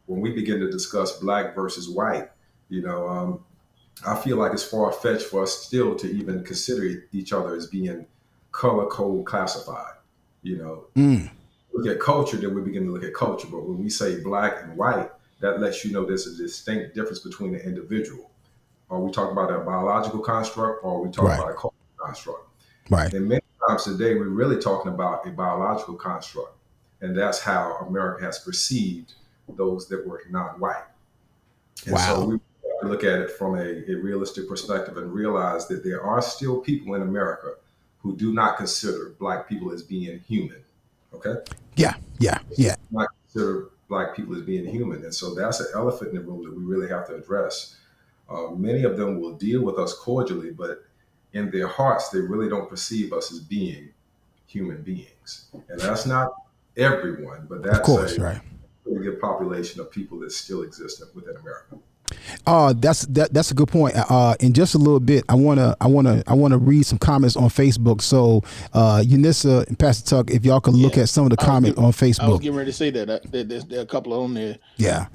When we begin to discuss Black versus white, I feel like it's far-fetched for us still to even consider each other as being color code classified. Look at culture, then we begin to look at culture. But when we say Black and white, that lets you know there's a distinct difference between the individual. Are we talking about a biological construct, or are we talking about a cultural construct? Right. And many times today, we're really talking about a biological construct. And that's how America has perceived those that were non-white. And so we look at it from a realistic perspective and realize that there are still people in America who do not consider Black people as being human. Okay? Yeah. Not consider Black people as being human. And so that's an elephant in the room that we really have to address. Many of them will deal with us cordially, but in their hearts, they really don't perceive us as being human beings. And that's not everyone, but that's a pretty good population of people that still exist within America. That's a good point. In just a little bit, I wanna read some comments on Facebook. So Unissa and Pastor Tuck, if y'all can look at some of the comments on Facebook. I was getting ready to say that there are a couple on there. Yeah.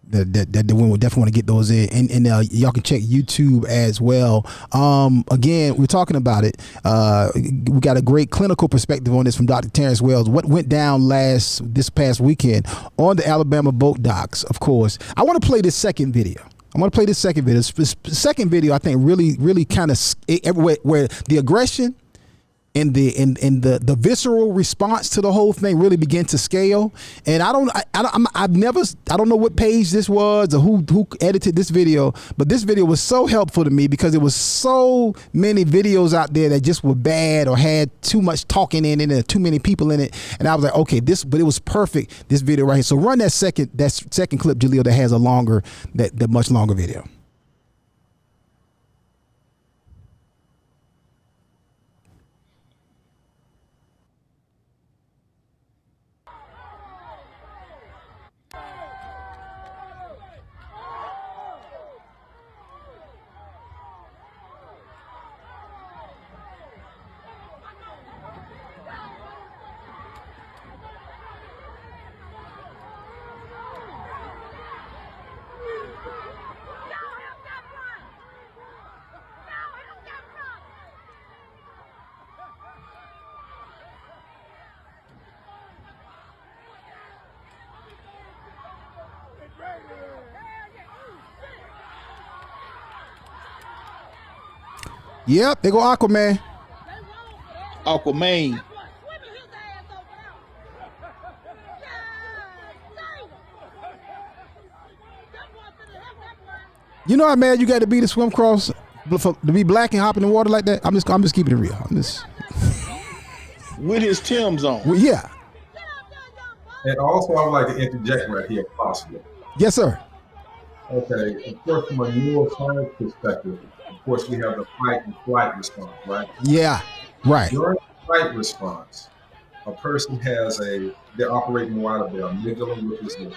That we will definitely want to get those in, and y'all can check YouTube as well. Again, we're talking about it. We got a great clinical perspective on this from Dr. Terrence Wells. What went down this past weekend on the Alabama boat docks? Of course, I want to play this second video. This second video, I think, really kind of where the aggression and the visceral response to the whole thing really began to scale. And I don't know what page this was or who edited this video, but this video was so helpful to me because there was so many videos out there that just were bad or had too much talking in it and too many people in it. And I was like, okay, but it was perfect, this video right here. So run that second clip, Jaleel, that has that much longer video. Yep, they go Aquaman. Aquaman. You know how mad you got to be to swim across, to be black and hop in the water like that? I'm just keeping it real. I'm just with his Timbs on. Well, yeah. And also, I would like to interject right here, if possible. Yes, sir. Okay, of course, from a neuroscience perspective, of course, we have the fight and flight response, right? Yeah, right. During the fight response, a person they're operating out of their amygdala, which is the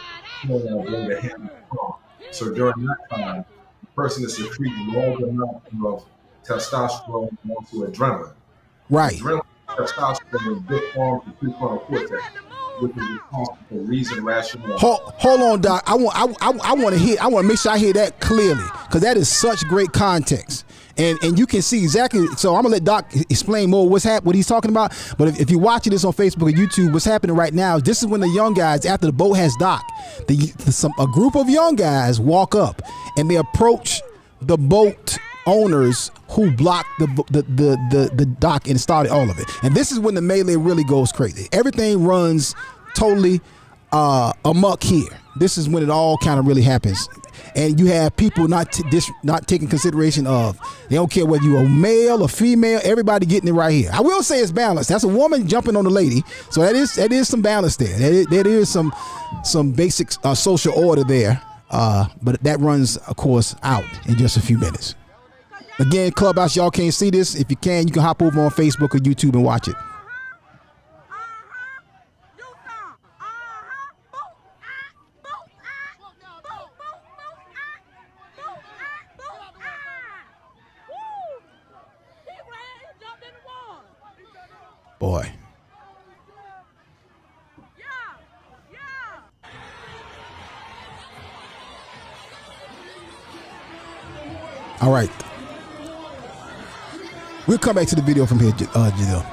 brain that handles trauma. So during that time, the person is secreting large amounts of testosterone and also adrenaline. Right. Adrenaline and testosterone disarms the prefrontal cortex, which is responsible for reason, rationale. Hold on, Doc. I want to make sure I hear that clearly, because that is such great context. And you can see exactly. So I'm gonna let Doc explain more what he's talking about. But if you're watching this on Facebook or YouTube, what's happening right now? This is when the young guys, after the boat has docked, a group of young guys walk up and they approach the boat owners who blocked the dock and started all of it. And this is when the melee really goes crazy. Everything runs totally amok here. This is when it all kind of really happens. And you have people not taking consideration of, they don't care whether you're a male or female, everybody getting it right here. I will say it's balanced. That's a woman jumping on the lady. So that is some balance there. There is some basic social order there. But that runs, of course, out in just a few minutes. Again, Clubhouse, y'all can't see this. If you can hop over on Facebook or YouTube and watch it. Boy. All right. We'll come back to the video from here, Janelle.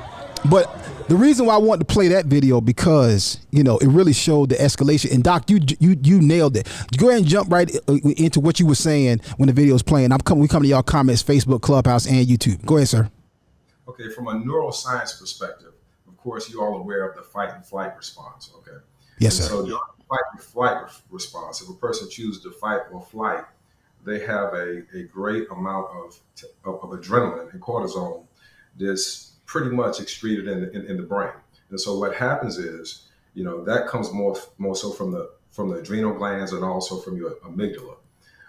But the reason why I wanted to play that video, because, it really showed the escalation. And Doc, you nailed it. Go ahead and jump right into what you were saying when the video was playing. We come to y'all comments, Facebook, Clubhouse, and YouTube. Go ahead, sir. Okay, from a neuroscience perspective, of course, you're all aware of the fight and flight response, okay? Yes, sir. So during the fight and flight response, if a person chooses to fight or flight, they have a great amount of adrenaline and cortisol that's pretty much excreted in the brain. And so what happens is, that comes more so from the adrenal glands and also from your amygdala.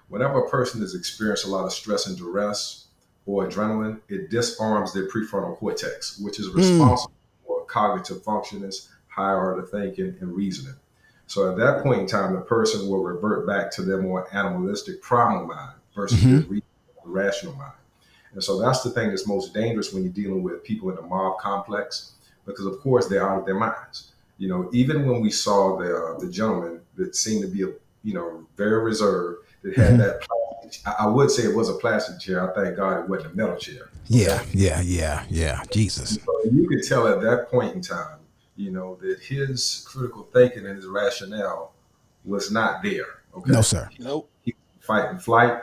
Whenever a person has experienced a lot of stress and duress or adrenaline, it disarms their prefrontal cortex, which is responsible for cognitive functioning, higher order thinking, and reasoning. So at that point in time, the person will revert back to their more animalistic primal mind versus the rational mind. And so that's the thing that's most dangerous when you're dealing with people in the mob complex, because of course they're out of their minds. Even when we saw the gentleman that seemed to be very reserved, that had that plastic, I would say it was a plastic chair. I thank God it wasn't a metal chair. Yeah. Jesus. So you could tell at that point in time, that his critical thinking and his rationale was not there. Okay. No, sir. Nope. He was fight and flight.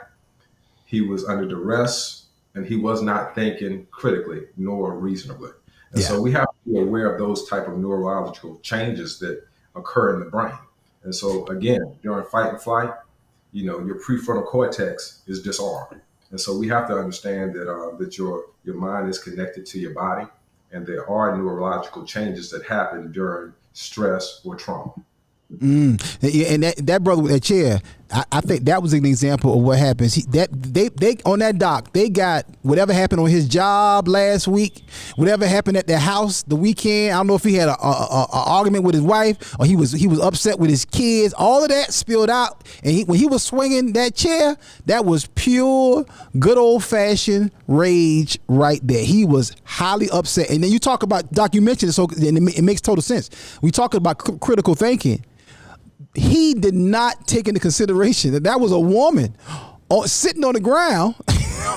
He was under duress, and he was not thinking critically nor reasonably. And so we have to be aware of those type of neurological changes that occur in the brain. And so again, during fight and flight, your prefrontal cortex is disarmed. And so we have to understand that your mind is connected to your body, and there are neurological changes that happen during stress or trauma. And that brother with that chair, I think that was an example of what happens. They on that dock, they got whatever happened on his job last week, whatever happened at their house the weekend. I don't know if he had a argument with his wife or he was upset with his kids. All of that spilled out, and when he was swinging that chair, that was pure, good old fashioned rage right there. He was highly upset. And then you talk about, Doc, you mentioned it, so it makes total sense. We talk about critical thinking. He did not take into consideration that was a woman sitting on the ground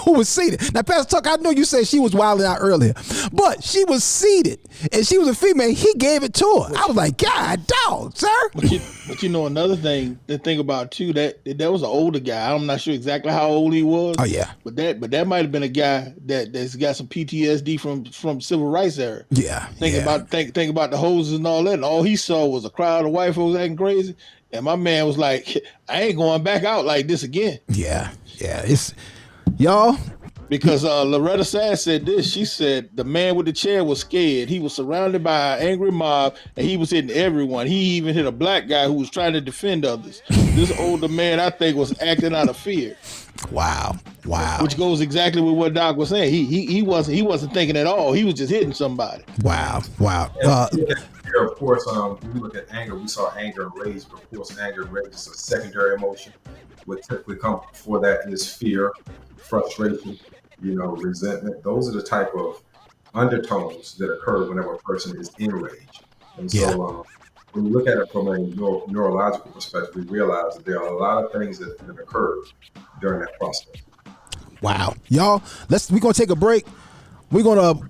who was seated. Now, Pastor Tucker, I know you said she was wilding out earlier, but she was seated and she was a female. He gave it to her. I was like, God dog, sir. But you know, another thing to think about too, that was an older guy. I'm not sure exactly how old he was. Oh yeah. But that might have been a guy that's got some PTSD from civil rights era. Yeah. Think about the hoses and all that, and all he saw was a crowd of white folks acting crazy. And my man was like, I ain't going back out like this again. Yeah. It's y'all. Because Loretta Sass said this. She said the man with the chair was scared. He was surrounded by an angry mob, and he was hitting everyone. He even hit a black guy who was trying to defend others. This older man, I think, was acting out of fear. Wow. Which goes exactly with what Doc was saying. He wasn't thinking at all. He was just hitting somebody. Wow. Of course, when we look at anger, we saw anger and rage, but of course, anger and rage is a secondary emotion. What typically comes before that is fear, frustration, resentment. Those are the type of undertones that occur whenever a person is enraged. And so when we look at it from a neurological perspective, we realize that there are a lot of things that occur during that process. Wow. Y'all, we're going to take a break. We're going to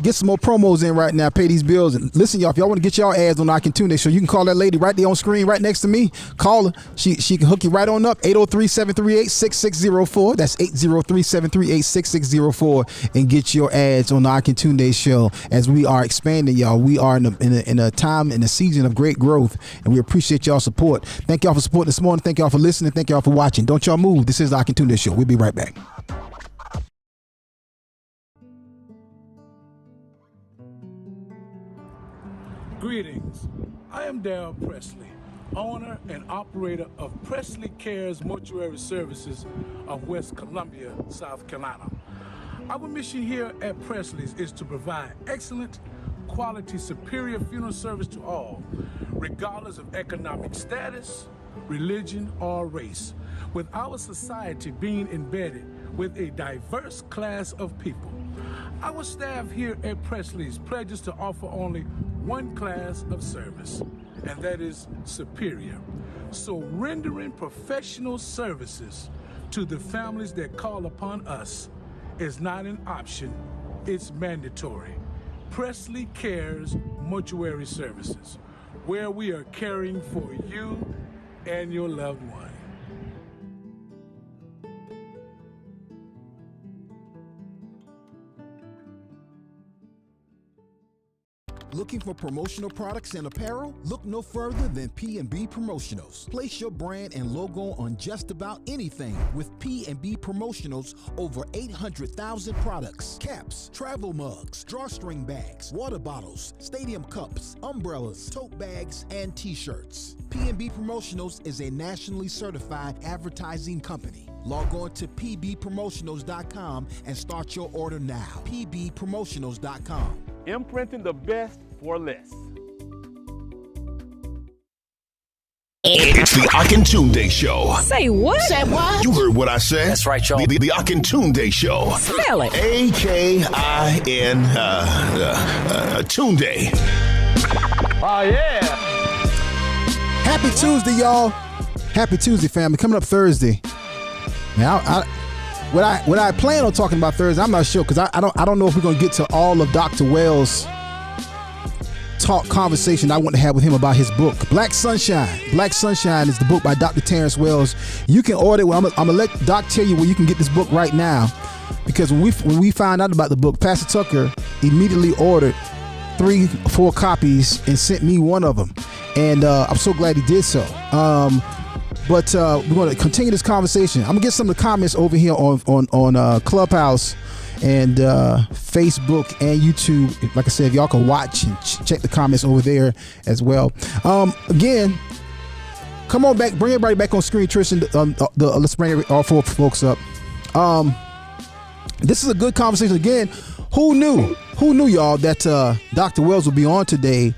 get some more promos in right now, pay these bills. And listen, y'all, if y'all want to get y'all ads on the Akintunde Show, you can call that lady right there on screen right next to me. Call her. She can hook you right on up. 803-738-6604. That's 803-738-6604. And get your ads on the Akintunde Show. As we are expanding, y'all, we are in a time, in a season of great growth. And we appreciate y'all support. Thank y'all for supporting this morning. Thank y'all for listening. Thank y'all for watching. Don't y'all move. This is the Akintunde Show. We'll be right back. Greetings. I am Darrell Presley, owner and operator of Presley Cares Mortuary Services of West Columbia, South Carolina. Our mission here at Presley's is to provide excellent, quality, superior funeral service to all, regardless of economic status, religion, or race, with our society being embedded with a diverse class of people. Our staff here at Presley's pledges to offer only one class of service, and that is superior. So rendering professional services to the families that call upon us is not an option, it's mandatory. Presley Cares Mortuary Services, where we are caring for you and your loved one. Looking for promotional products and apparel? Look no further than P&B Promotionals. Place your brand and logo on just about anything with P&B Promotionals. Over 800,000 products, caps, travel mugs, drawstring bags, water bottles, stadium cups, umbrellas, tote bags, and t-shirts. P&B Promotionals is a nationally certified advertising company. Log on to pbpromotionals.com and start your order now. pbpromotionals.com. Imprinting the best for less. It's the Akintunde Show. Say what? Say what? You heard what I said. That's right, y'all. The Akintunde Show. Spell it. A-K-I-N Tunde. Oh, yeah. Happy Tuesday, y'all. Happy Tuesday, family. Coming up Thursday. Now, what I plan on talking about Thursday, I'm not sure, because I don't know if we're gonna get to all of Dr. Wells' conversation I want to have with him about his book, Black Sunshine. Black Sunshine is the book by Dr. Terrence Wells. You can order it. I'm gonna let Doc tell you where you can get this book right now, because when we found out about the book, Pastor Tucker immediately ordered 3-4 copies and sent me one of them, and I'm so glad he did so. But we're going to continue this conversation. I'm going to get some of the comments over here on Clubhouse and Facebook and YouTube. Like I said, if y'all can watch and check the comments over there as well. Again, come on back. Bring everybody back on screen, Tristan. Let's bring all 4 folks up. This is a good conversation. Again, who knew, y'all, that Dr. Wells would be on today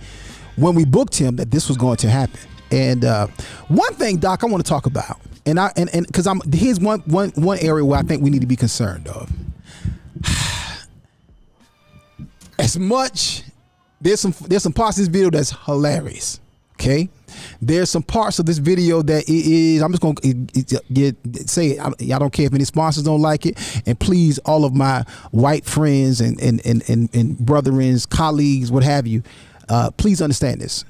when we booked him, that this was going to happen. And one thing, Doc, I want to talk about, and because here's one area where I think we need to be concerned of. As much, there's some parts of this video that's hilarious. Okay, There's some parts of this video that is, I'm just going to say it. I don't care if any sponsors don't like it. And please, all of my white friends and brethrens, colleagues, what have you, please understand this.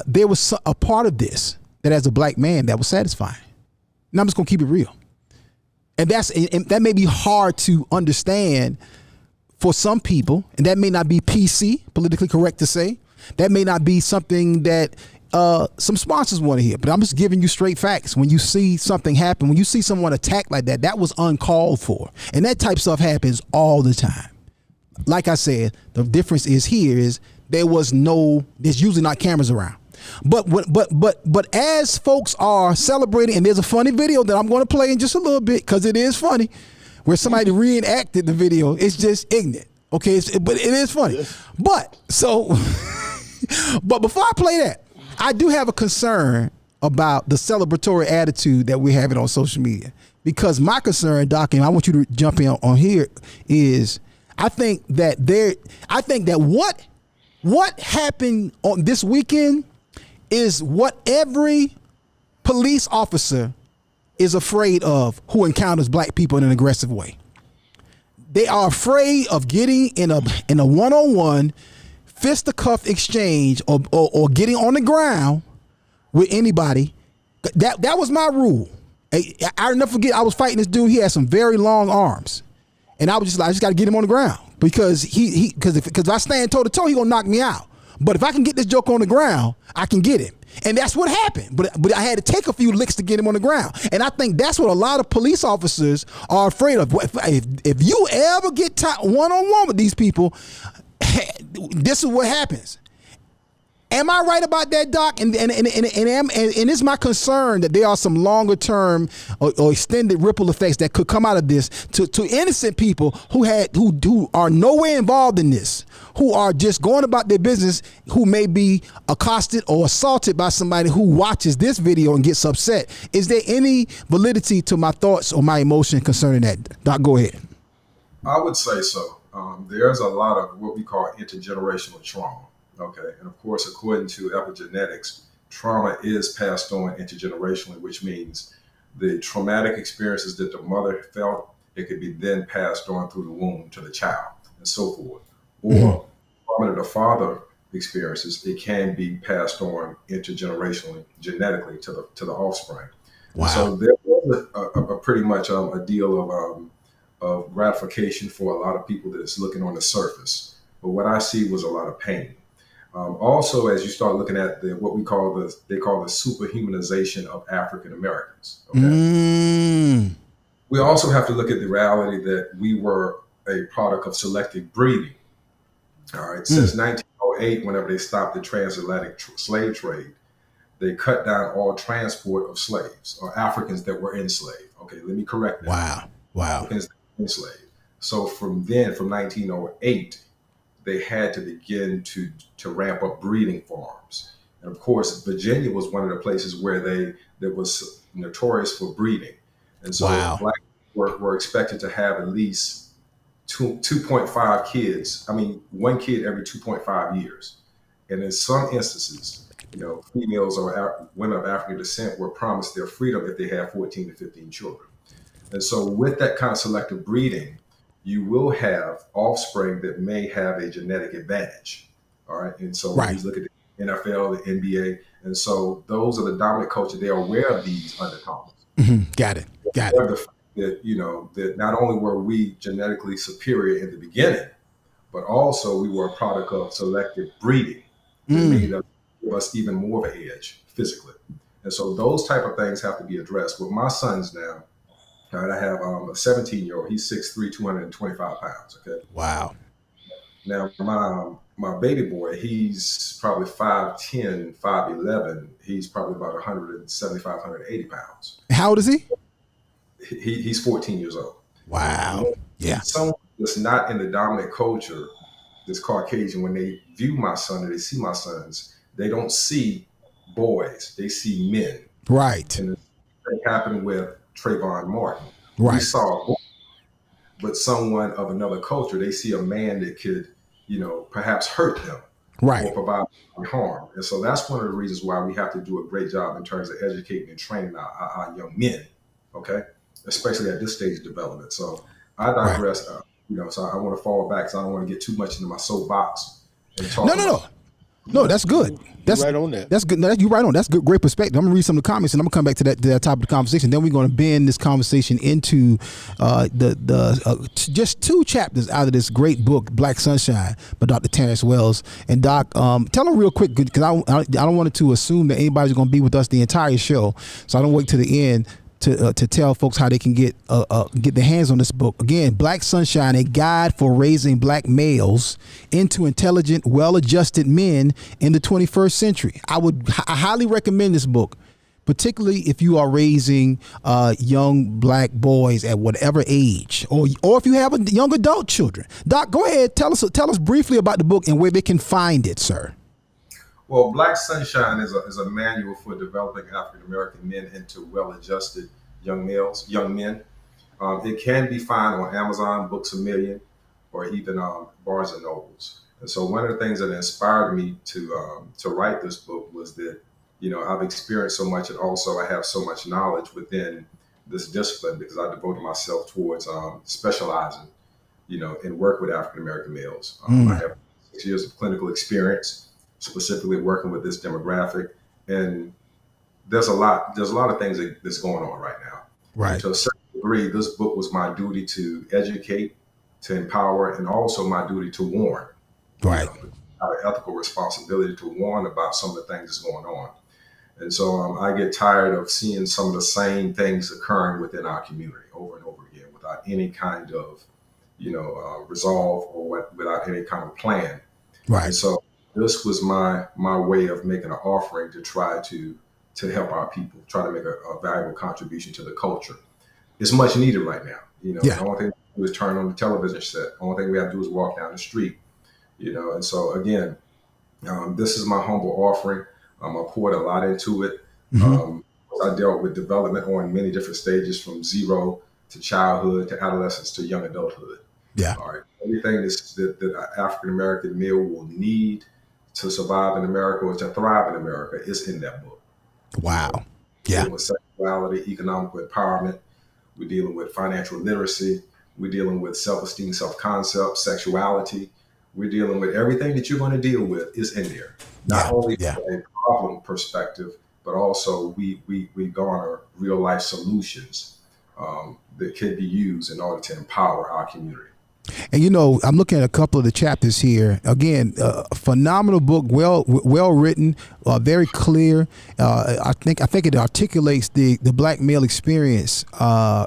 There was a part of this that as a black man that was satisfying. And I'm just going to keep it real. And that may be hard to understand for some people, and that may not be PC, politically correct to say. That may not be something that some sponsors want to hear, but I'm just giving you straight facts. When you see something happen, when you see someone attacked like that, that was uncalled for. And that type of stuff happens all the time. Like I said, the difference is there's usually not cameras around. But as folks are celebrating, and there's a funny video that I'm going to play in just a little bit because it is funny, where somebody reenacted the video. It's just ignorant. Okay, but it is funny. But before I play that, I do have a concern about the celebratory attitude that we're having on social media. Because my concern, Doc, and I want you to jump in on here, is I think that what happened on this weekend is what every police officer is afraid of who encounters black people in an aggressive way. They are afraid of getting in a one-on-one fisticuff exchange or getting on the ground with anybody. That was my rule. I'll never forget, I was fighting this dude. He had some very long arms, and I was just like, I just got to get him on the ground because because if I stand toe to toe, he gonna knock me out. But if I can get this joke on the ground, I can get him. And that's what happened. But I had to take a few licks to get him on the ground. And I think that's what a lot of police officers are afraid of. If you ever get one-on-one with these people, this is what happens. Am I right about that, Doc? And it's my concern that there are some longer term or extended ripple effects that could come out of this to innocent people who are nowhere involved in this, who are just going about their business, who may be accosted or assaulted by somebody who watches this video and gets upset. Is there any validity to my thoughts or my emotion concerning that? Doc, go ahead. I would say so. There's a lot of what we call intergenerational trauma. Okay, and of course, according to epigenetics, trauma is passed on intergenerationally, which means the traumatic experiences that the mother felt, it could be then passed on through the womb to the child and so forth. Or trauma that the father experiences, it can be passed on intergenerationally, genetically to the offspring. Wow. So there was a pretty much a deal of gratification for a lot of people that is looking on the surface. But what I see was a lot of pain. Also, as you start looking at what they call the superhumanization of African Americans. Okay? We also have to look at the reality that we were a product of selective breeding. All right, since 1908, whenever they stopped the transatlantic slave trade, they cut down all transport of slaves or Africans that were enslaved. Okay, let me correct that. Wow. Africans that were enslaved. So from 1908. They had to begin to ramp up breeding farms. And of course, Virginia was one of the places where that was notorious for breeding. And so black were expected to have at least 2.5 kids. I mean, one kid every 2.5 years. And in some instances, females or women of African descent were promised their freedom if they had 14 to 15 children. And so with that kind of selective breeding, you will have offspring that may have a genetic advantage. All right. And so when you look at the NFL, the NBA, and so those are the dominant culture. They are aware of these undertones. Got it. The fact that, that not only were we genetically superior in the beginning, but also we were a product of selective breeding that made us even more of an edge physically. And so those type of things have to be addressed. With my sons now, I have a 17-year-old. He's 6'3", 225 pounds. Okay. Wow. Now my baby boy, he's probably 5'10", 5'11". He's probably about 175, 180 pounds. How old is he? He's 14 years old. Wow. Yeah. Someone that's not in the dominant culture, this Caucasian, when they view my son or they see my sons, they don't see boys. They see men. Right. And it happened with Trayvon Martin. Right. We saw a boy, but someone of another culture, they see a man that could, perhaps hurt them. or provide harm. And so that's one of the reasons why we have to do a great job in terms of educating and training our young men, okay, especially at this stage of development. So I digress, so I want to fall back, so I don't want to get too much into my soapbox and talk. No, that's good. That's right on that. That's good. No, you're right on. That's good, great perspective. I'm gonna read some of the comments, and I'm gonna come back to that topic of the conversation. Then we're gonna bend this conversation into just 2 chapters out of this great book, Black Sunshine, by Dr. Terrence Wells. And Doc, tell them real quick, because I don't want to assume that anybody's gonna be with us the entire show, so I don't wait to the end to tell folks how they can get their hands on this book. Again, Black Sunshine, a guide for raising black males into intelligent, well-adjusted men in the 21st century. I highly recommend this book, particularly if you are raising young black boys at whatever age, or if you have young adult children. Doc, go ahead, tell us briefly about the book and where they can find it, sir. Well, Black Sunshine is a manual for developing African-American men into well-adjusted young men. It can be found on Amazon, Books A Million, or even Barnes and Nobles. And so one of the things that inspired me to write this book was that, I've experienced so much, and also I have so much knowledge within this discipline because I devoted myself towards specializing, in work with African-American males. I have 6 years of clinical experience, specifically working with this demographic, and there's a lot of things that's going on right now. Right. To a certain degree, this book was my duty to educate, to empower, and also my duty to warn. Right. I have an ethical responsibility to warn about some of the things that's going on. And so I get tired of seeing some of the same things occurring within our community over and over again without any kind of, resolve or without any kind of plan. Right. And so this was my way of making an offering to try to help our people, try to make a valuable contribution to the culture. It's much needed right now. The only thing we do is turn on the television set. The only thing we have to do is walk down the street. And so again, this is my humble offering. I poured a lot into it. I dealt with development on many different stages, from zero to childhood to adolescence to young adulthood. Yeah. All right. Everything that an African-American male will need to survive in America or to thrive in America is in that book. Wow. We're dealing with sexuality, economical empowerment. We're dealing with financial literacy. We're dealing with self-esteem, self-concept, sexuality. We're dealing with everything that you're going to deal with is in there. Not only from a problem perspective, but also we garner real life solutions that can be used in order to empower our community. And I'm looking at a couple of the chapters here. Again, a phenomenal book, well written, very clear. I think it articulates the black male experience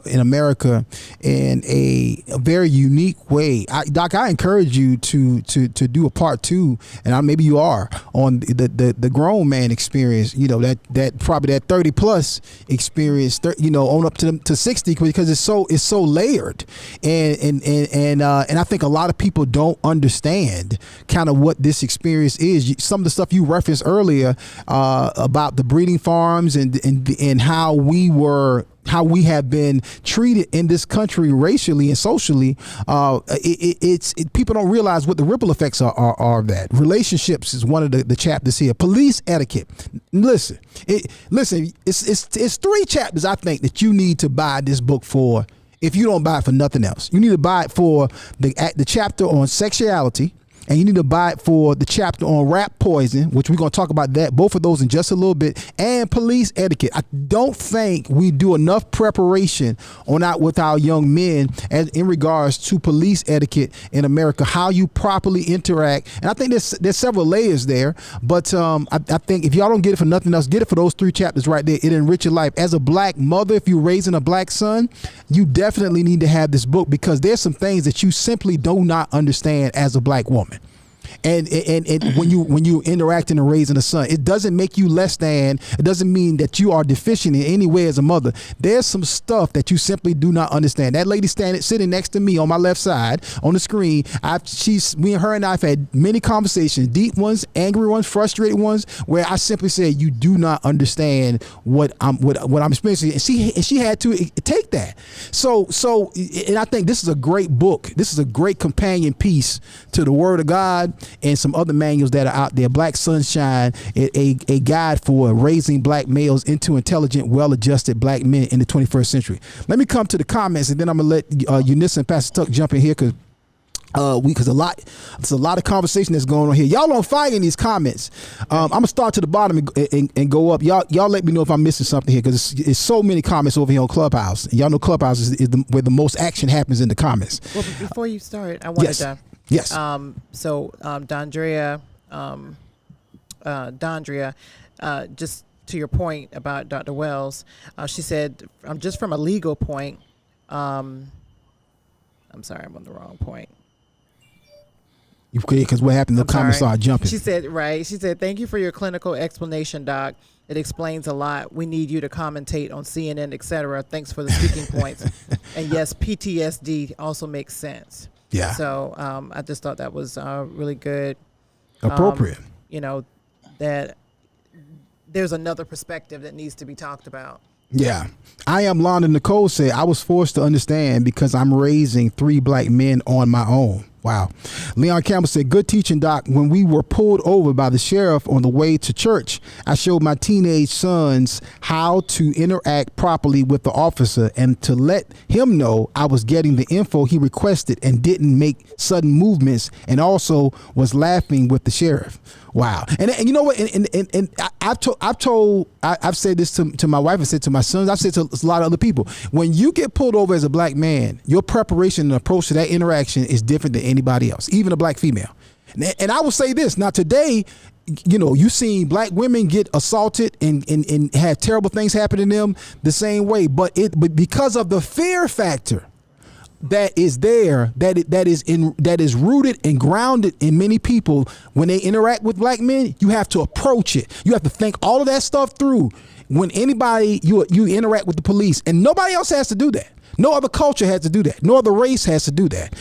in America in a very unique way. Doc, I encourage you to do a part 2, and maybe you are, on the grown man experience. That probably that 30 plus experience. On up to 60, because it's so layered, and I think a lot of people don't understand kind of what this experience is. Some of the stuff you referenced earlier about the breeding farms and how we have been treated in this country racially and socially. People don't realize what the ripple effects are of that. Relationships is one of the chapters here. Police etiquette. Listen, it's 3 chapters I think that you need to buy this book for. If you don't buy it for nothing else, you need to buy it for the chapter on sexuality, and you need to buy it for the chapter on rat poison, which we're going to talk about both of those in just a little bit, and police etiquette. I don't think we do enough preparation with our young men in regards to police etiquette in America, how you properly interact. And I think there's several layers there, but I think if y'all don't get it for nothing else, get it for those 3 chapters right there. It enrich your life. As a black mother, if you're raising a black son, you definitely need to have this book, because there's some things that you simply do not understand as a black woman. And when you interacting and raising a son, it doesn't make you less than. It doesn't mean that you are deficient in any way as a mother. There's some stuff that you simply do not understand. That lady sitting next to me on my left side on the screen, me and her and I've had many conversations, deep ones, angry ones, frustrated ones, where I simply said, you do not understand what I'm experiencing, and she had to take that. So and I think this is a great book. This is a great companion piece to the Word of God. and some other manuals that are out there. Black Sunshine, a guide for raising black males into intelligent, well-adjusted black men in the 21st century. Let me come to the comments, and then I'm gonna let Eunice and Pastor Tuck jump in here because there's a lot of conversation that's going on here. Y'all on fire in these comments. I'm gonna start to the bottom and go up. Y'all let me know if I'm missing something here because it's so many comments over here on Clubhouse. And y'all know Clubhouse is where the most action happens in the comments. Well, before you start, I wanted to. Yes. Dondria, just to your point about Dr. Wells, she said, just from a legal point. I'm sorry, I'm on the wrong point. Because what happened, the comments started jumping. She said, thank you for your clinical explanation, Doc. It explains a lot. We need you to commentate on CNN, etc. Thanks for the speaking points. And yes, PTSD also makes sense. Yeah. So I just thought that was really good. Appropriate. That there's another perspective that needs to be talked about. Yeah. I am Londa Nicole said, I was forced to understand because I'm raising 3 black men on my own. Wow. Leon Campbell said, good teaching, Doc. When we were pulled over by the sheriff on the way to church, I showed my teenage sons how to interact properly with the officer and to let him know I was getting the info he requested and didn't make sudden movements, and also was laughing with the sheriff. Wow. And you know what? And I've said this to my wife, I said to my sons, I've said to a lot of other people, when you get pulled over as a black man, your preparation and approach to that interaction is different than anybody else, even a black female. And I will say this, now today, you seen black women get assaulted and have terrible things happen to them the same way, but because of the fear factor that is there, that is rooted and grounded in many people, when they interact with black men, you have to approach it. You have to think all of that stuff through. When anybody you interact with the police, and nobody else has to do that. No other culture has to do that. No other race has to do that.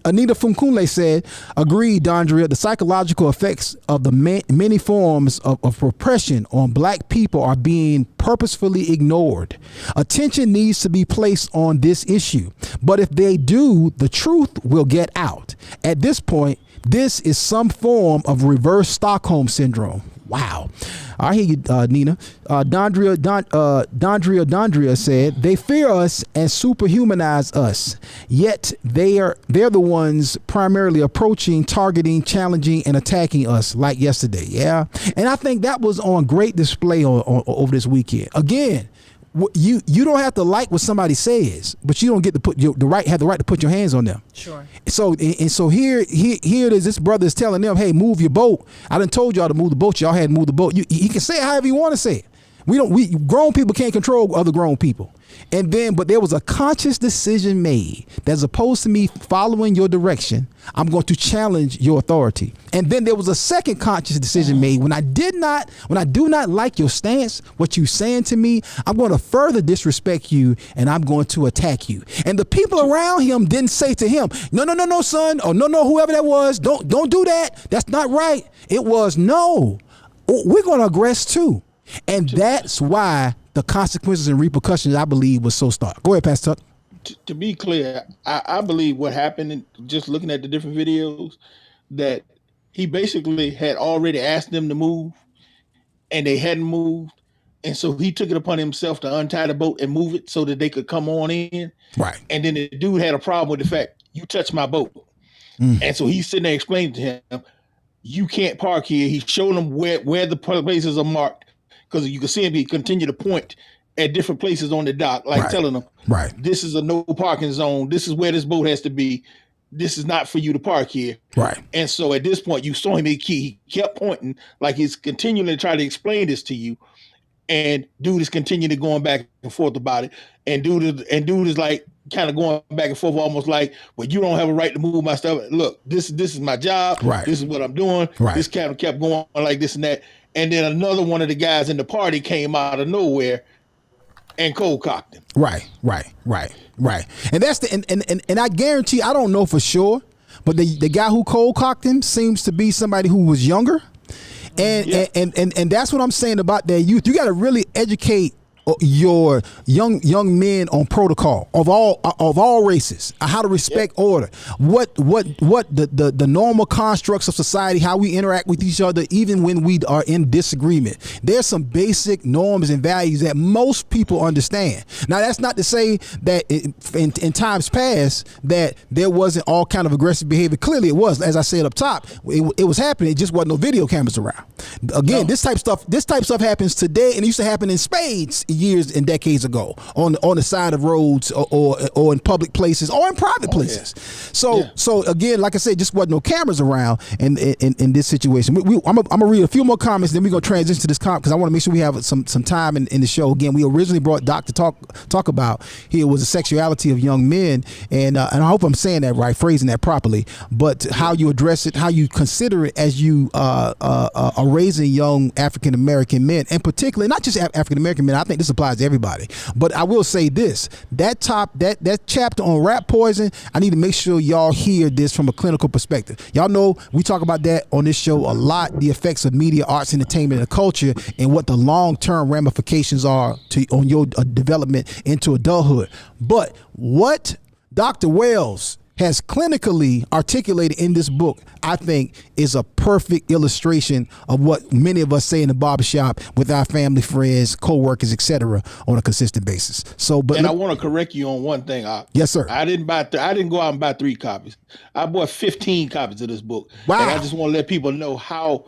Anita Funkunle said, agreed, Dondria, the psychological effects of the many forms of repression on black people are being purposefully ignored. Attention needs to be placed on this issue. But if they do, the truth will get out. At this point, this is some form of reverse Stockholm syndrome. Wow. I hear you, Nina. Dondria said, they fear us and superhumanize us, yet they're the ones primarily approaching, targeting, challenging, and attacking us like yesterday. Yeah. And I think that was on great display over this weekend. Again, you don't have to like what somebody says, but you don't get to have the right to put your hands on them. Sure. So here it is. This brother is telling them, hey, move your boat. I done told y'all to move the boat. Y'all had to move the boat. He can say it however you want to say it. We grown people can't control other grown people. But there was a conscious decision made that, as opposed to me following your direction, I'm going to challenge your authority. And then there was a second conscious decision made when I do not like your stance, what you saying to me, I'm going to further disrespect you and I'm going to attack you. And the people around him didn't say to him, no, son, or no, whoever that was, don't do that. That's not right. It was, no, we're going to aggress too. And that's why the consequences and repercussions, I believe, was so stark. Go ahead, Pastor Tuck. To be clear, I believe what happened, in just looking at the different videos, that he basically had already asked them to move and they hadn't moved. And so he took it upon himself to untie the boat and move it so that they could come on in. Right. And then the dude had a problem with the fact, you touched my boat. And so he's sitting there explaining to him, you can't park here. He showed him where the places are marked, because you can see him, he continue to point at different places on the dock, like telling them, this is a no parking zone. This is where this boat has to be. This is not for you to park here. Right. And so at this point, you saw him, he kept pointing, like he's continuing to try to explain this to you. And dude is continuing going back and forth about it. And dude is like kind of going back and forth, almost like, well, you don't have a right to move my stuff. Look, this is my job. Right. This is what I'm doing. Right. This kind of kept going like this and that. And then another one of the guys in the party came out of nowhere and cold cocked him. Right. And that's and I guarantee, I don't know for sure, but the guy who cold cocked him seems to be somebody who was younger. And that's what I'm saying about their youth. You got to really educate your young men on protocol of all races, how to respect order, what the normal constructs of society, how we interact with each other, even when we are in disagreement. There's some basic norms and values that most people understand. Now, that's not to say that in times past that there wasn't all kind of aggressive behavior. Clearly, it was. As I said up top, it was happening. It just wasn't no video cameras around. Again, this type of stuff happens today, and it used to happen in spades years and decades ago on the side of roads or in public places or in private places. So again, like I said, just wasn't no cameras around in this situation. I'm gonna read a few more comments, then we're gonna transition to this because I want to make sure we have some time in the show. Again, we originally brought Doc to talk about here was the sexuality of young men, and I hope I'm saying that right, phrasing that properly, but how you address it, how you consider it as you are raising young African American men, and particularly not just African American men. I think this applies to everybody, but I will say this: that chapter on rat poison, I need to make sure y'all hear this from a clinical perspective. Y'all know we talk about that on this show a lot, the effects of media, arts, entertainment, and culture, and what the long-term ramifications are on your development into adulthood. But what Dr. Wells has clinically articulated in this book, I think, is a perfect illustration of what many of us say in the barbershop with our family, friends, co-workers, etc., on a consistent basis. I want to correct you on one thing. Yes, sir. I didn't go out and buy 3 copies. I bought 15 copies of this book. Wow. And I just want to let people know how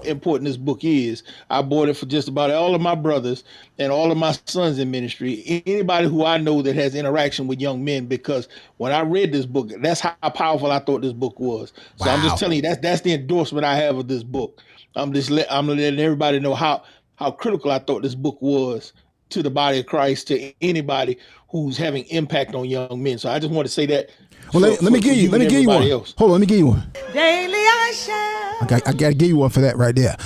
important this book is. I bought it for just about all of my brothers and all of my sons in ministry, anybody who I know that has interaction with young men, because when I read this book, that's how powerful I thought this book was. So I'm just telling you, that's the endorsement I have of this book. I'm letting everybody know how critical I thought this book was to the body of Christ, to anybody who's having impact on young men. So I just want to say that. Well, let me give you one. Else. Hold on, let me give you one. Daily I shall. I got to give you one for that right there.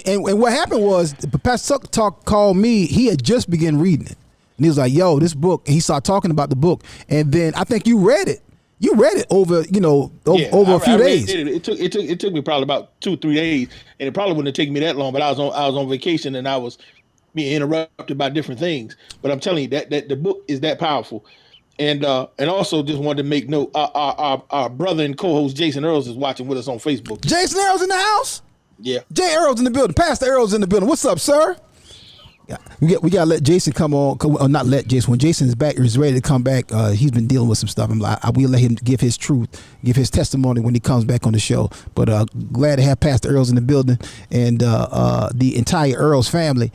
And what happened was, Pastor Talk called me. He had just begun reading it, and he was like, "Yo, this book." And he started talking about the book, and then I think you read it. You read it over a few days. It took me probably about 2-3 days, and it probably wouldn't have taken me that long. But I was on vacation, and I was being interrupted by different things. But I'm telling you that the book is that powerful. And also just wanted to make note, our brother and co-host Jason Earls is watching with us on Facebook. Jason Earls in the house? Yeah. Jay Earls in the building. Pastor Earls in the building. What's up, sir? We got to let Jason come on, or not let Jason. When Jason is ready to come back, he's been dealing with some stuff. I will let him give his truth, give his testimony when he comes back on the show. But glad to have Pastor Earls in the building and the entire Earls family.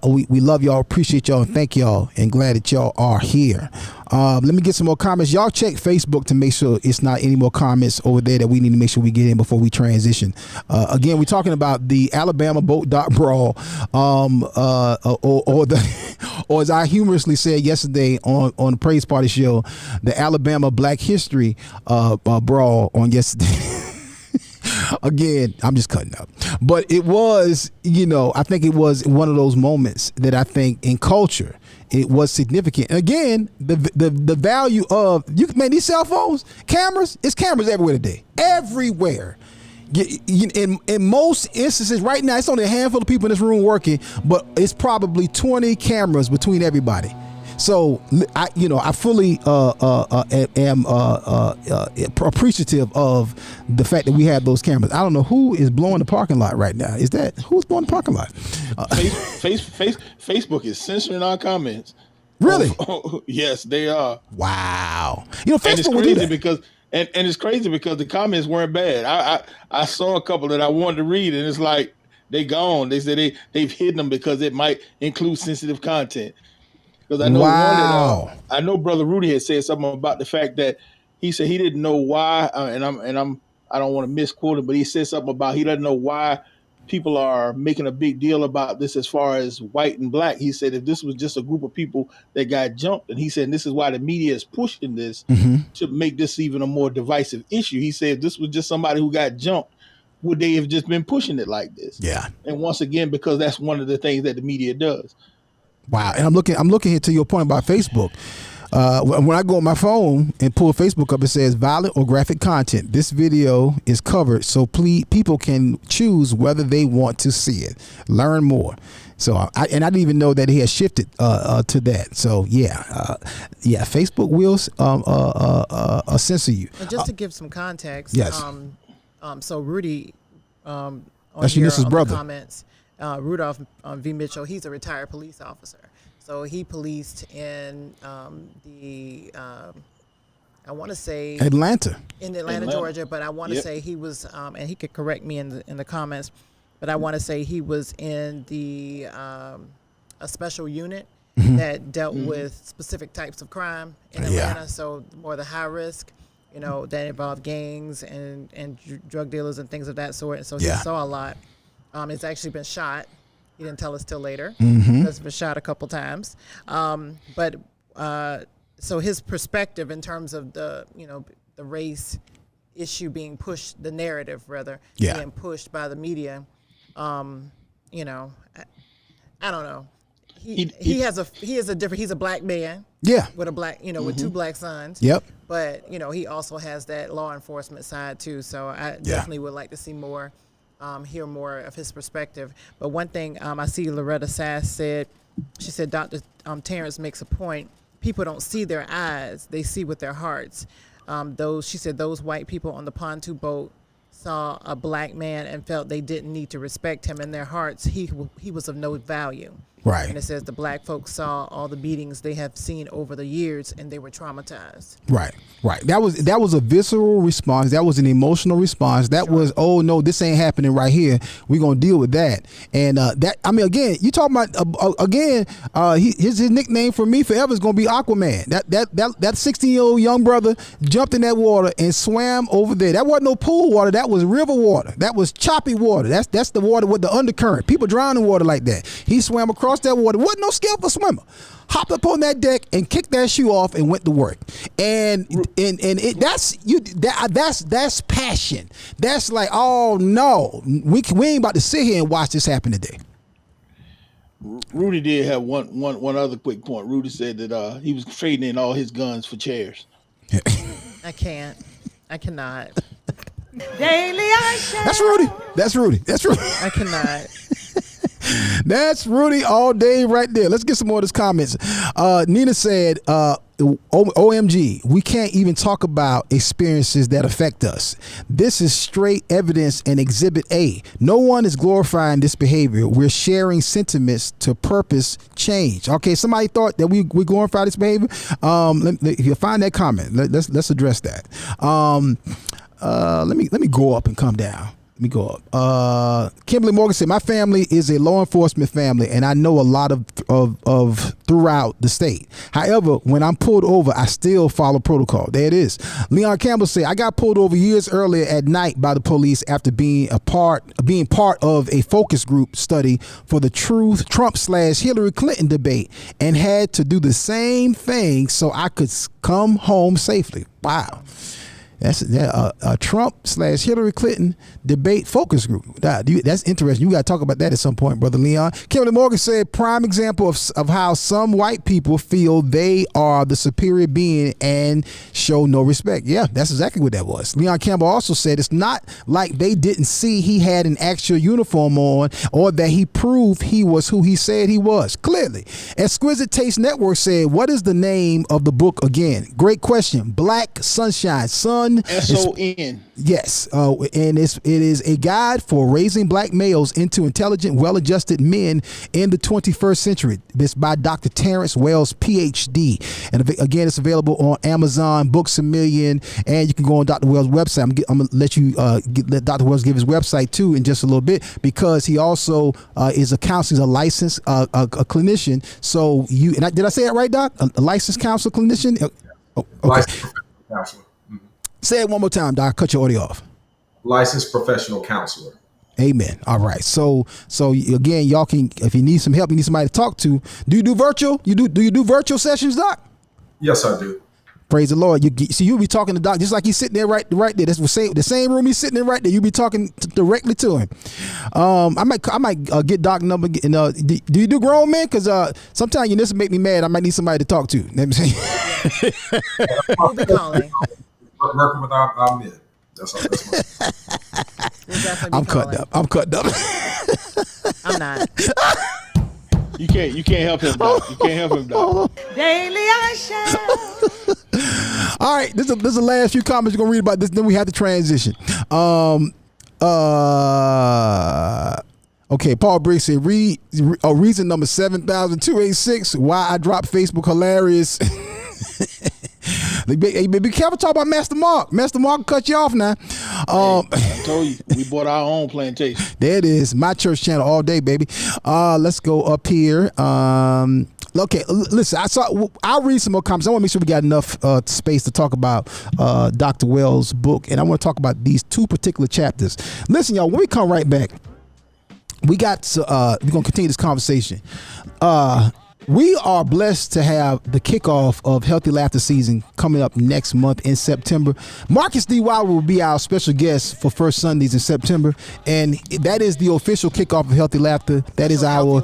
We love y'all, appreciate y'all, and thank y'all, and glad that y'all are here. Let me get some more comments. Y'all check Facebook to make sure it's not any more comments over there that we need to make sure we get in before we transition. Again, we're talking about the Alabama boat dock brawl, or as I humorously said yesterday on the Praise Party show, the Alabama Black History brawl on yesterday. Again, I'm just cutting up, but it was, I think it was one of those moments that I think in culture it was significant. And again, the value of these cell phones, cameras, it's cameras everywhere today, everywhere. In most instances right now, it's only a handful of people in this room working, but it's probably 20 cameras between everybody. So I fully am appreciative of the fact that we have those cameras. I don't know who is blowing the parking lot right now. Who's blowing the parking lot? Facebook is censoring our comments. Really? Yes, they are. Wow. Facebook will do that. And it's crazy because the comments weren't bad. I saw a couple that I wanted to read, and it's like they gone. They said they've hidden them because it might include sensitive content. Because I know I know Brother Rudy had said something about the fact that he said he didn't know why, I don't want to misquote it, but he said something about he doesn't know why people are making a big deal about this as far as white and black. He said if this was just a group of people that got jumped, and he said this is why the media is pushing this to make this even a more divisive issue. He said if this was just somebody who got jumped, would they have just been pushing it like this? Yeah. And once again, because that's one of the things that the media does. Wow. And I'm looking here to your point about Facebook. When I go on my phone and pull Facebook up, it says violent or graphic content. This video is covered, so people can choose whether they want to see it. Learn more. So I didn't even know that he had shifted to that. So Facebook will censor you. And just to give some context, yes. So Rudy, on that's here, Eunice's on brother. the comments, Rudolph V. Mitchell, he's a retired police officer. So he policed in I want to say Atlanta, Georgia, but I want to say he was, and he could correct me in the comments, but I want to say he was in the a special unit that dealt with specific types of crime in Atlanta. So more the high risk, that involved gangs and drug dealers and things of that sort. And so he saw a lot. It's actually been shot. He didn't tell us till later. It's been shot a couple times. So his perspective in terms of the race issue being pushed, the narrative rather, being pushed by the media, I don't know. He has a different. He's a black man. Yeah. With a black, with two black sons. Yep. But he also has that law enforcement side too. So I definitely would like to see more, hear more of his perspective. But one thing I see Loretta Sass said, she said Dr. Terrence makes a point. People don't see their eyes; they see with their hearts. She said those white people on the pontoon boat saw a black man and felt they didn't need to respect him. In their hearts, he was of no value. Right. And it says the black folks saw all the beatings they have seen over the years, and they were traumatized. Right. That was a visceral response. That was an emotional response. That was, oh no, this ain't happening right here. We're gonna deal with that. And again, you talking about his nickname for me forever is gonna be Aquaman. That 16-year-old young brother jumped in that water and swam over there. That wasn't no pool water. That was river water. That was choppy water. That's the water with the undercurrent. People drown in water like that. He swam across that water. Wasn't no skillful swimmer. Hopped up on that deck and kicked that shoe off and went to work. And that's passion. That's like, oh no, we ain't about to sit here and watch this happen today. Rudy did have one other quick point. Rudy said that he was trading in all his guns for chairs. I can't. I cannot. Daily I shall. That's Rudy. I cannot. That's Rudy all day right there. Let's get some more of his comments. Nina said, OMG, we can't even talk about experiences that affect us. This is straight evidence and exhibit A. No one is glorifying this behavior. We're sharing sentiments to purpose change. Okay, somebody thought that we glorify this behavior. If you find that comment, let's address that. Let me go up and come down. Let me go up. Kimberly Morgan said, my family is a law enforcement family, and I know a lot of throughout the state. However, when I'm pulled over, I still follow protocol. There it is. Leon Campbell said, I got pulled over years earlier at night by the police after being part of a focus group study for the Trump/Hillary Clinton debate, and had to do the same thing so I could come home safely. Wow. That's a Trump/Hillary Clinton debate focus group. That's interesting. You got to talk about that at some point, Brother Leon. Kimberly Morgan said, prime example of how some white people feel they are the superior being and show no respect. Yeah, that's exactly what that was. Leon Campbell also said, it's not like they didn't see he had an actual uniform on or that he proved he was who he said he was. Clearly. Exquisite Taste Network said, what is the name of the book again? Great question. Black Sunshine. SON. Yes, and it is a guide for raising black males into intelligent, well-adjusted men in the 21st century. This by Dr. Terrence Wells, PhD. And again, it's available on Amazon, Books A Million, and you can go on Dr. Wells' website. I'm going to let you let Dr. Wells give his website too in just a little bit, because he also is a counselor, he's a licensed a clinician. So did I say it right, Doc? A licensed counselor, clinician? Oh, okay. Licensed counselor. Say it one more time, Doc. Cut your audio off. Licensed professional counselor. Amen. All right. So again, y'all can, if you need some help, you need somebody to talk to. Do you do virtual? Do you do virtual sessions, Doc? Yes, I do. Praise the Lord. You'll be talking to Doc just like he's sitting there right there. That's the same room he's sitting in right there. You'll be talking directly to him. I might get Doc's number. And do you do grown men? Because sometimes this make me mad. I might need somebody to talk to. Let me say. We'll be calling. Working with our men. That's I'm cutting up. I'm not. You can't help him, Doc. You can't help him, Doc. Daily I shall. All right, this is the last few comments you're gonna read about this. Then we have to transition. Okay, Paul Briggs said, reason number 7,286 why I dropped Facebook hilarious. Hey, be careful talk about Master Mark. Master Mark will cut you off now. I told you, we bought our own plantation. There it is. My church channel all day, baby. Let's go up here. Okay, listen, I'll read some more comments. I want to make sure we got enough space to talk about Dr. Wells' book, and I want to talk about these two particular chapters. Listen, y'all, when we come right back, we're going to continue this conversation. We are blessed to have the kickoff of Healthy Laughter season coming up next month in September. Marcus D. Wilder will be our special guest for First Sundays in September, and that is the official kickoff of Healthy Laughter. That is our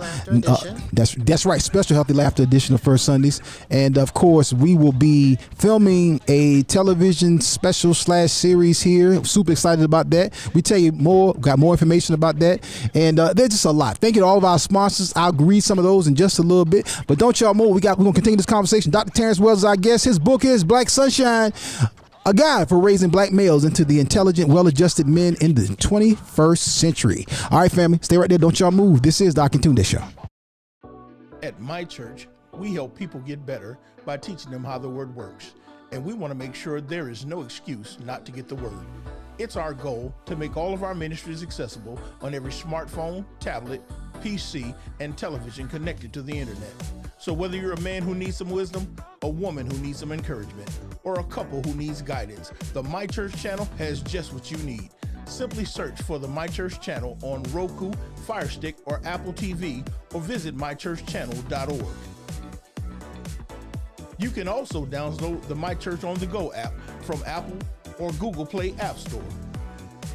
that's right, special Healthy Laughter edition of First Sundays. And of course, we will be filming a television special / series here. Super excited about that. We tell you more, got more information about that, and there's just a lot. Thank you to all of our sponsors. I'll read some of those in just a little bit. But don't y'all move. We're going to continue this conversation. Dr. Terrence Wells is our guest. His book is Black Sunshine, a guide for raising black males into the intelligent, well-adjusted men in the 21st century. All right, family, stay right there. Don't y'all move. This is the Akintunde Show. At my church, we help people get better by teaching them how the word works. And we want to make sure there is no excuse not to get the word. It's our goal to make all of our ministries accessible on every smartphone, tablet, PC, and television connected to the internet. So whether you're a man who needs some wisdom, a woman who needs some encouragement, or a couple who needs guidance, the My Church channel has just what you need. Simply search for the My Church channel on Roku, Fire Stick, or Apple TV, or visit mychurchchannel.org. You can also download the My Church on the Go app from Apple or Google Play App Store.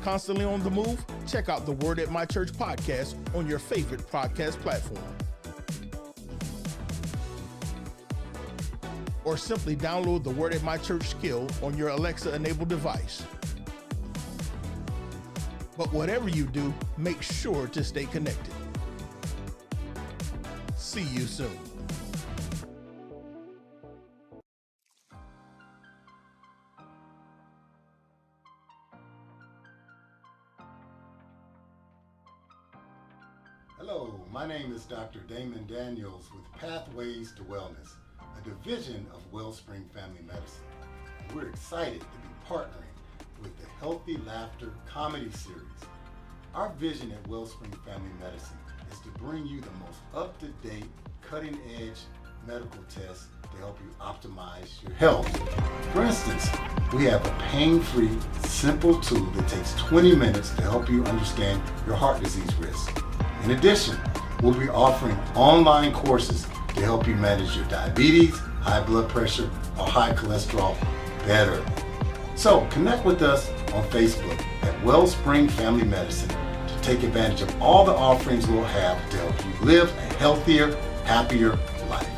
Constantly on the move? Check out the Word at My Church podcast on your favorite podcast platform. Or simply download the Word at My Church skill on your Alexa-enabled device. But whatever you do, make sure to stay connected. See you soon. Hello, my name is Dr. Damon Daniels with Pathways to Wellness, a division of Wellspring Family Medicine. We're excited to be partnering with the Healthy Laughter comedy series. Our vision at Wellspring Family Medicine is to bring you the most up-to-date, cutting-edge medical tests to help you optimize your health. For instance, we have a pain-free, simple tool that takes 20 minutes to help you understand your heart disease risk. In addition, we'll be offering online courses to help you manage your diabetes, high blood pressure, or high cholesterol better. So connect with us on Facebook at Wellspring Family Medicine to take advantage of all the offerings we'll have to help you live a healthier, happier life.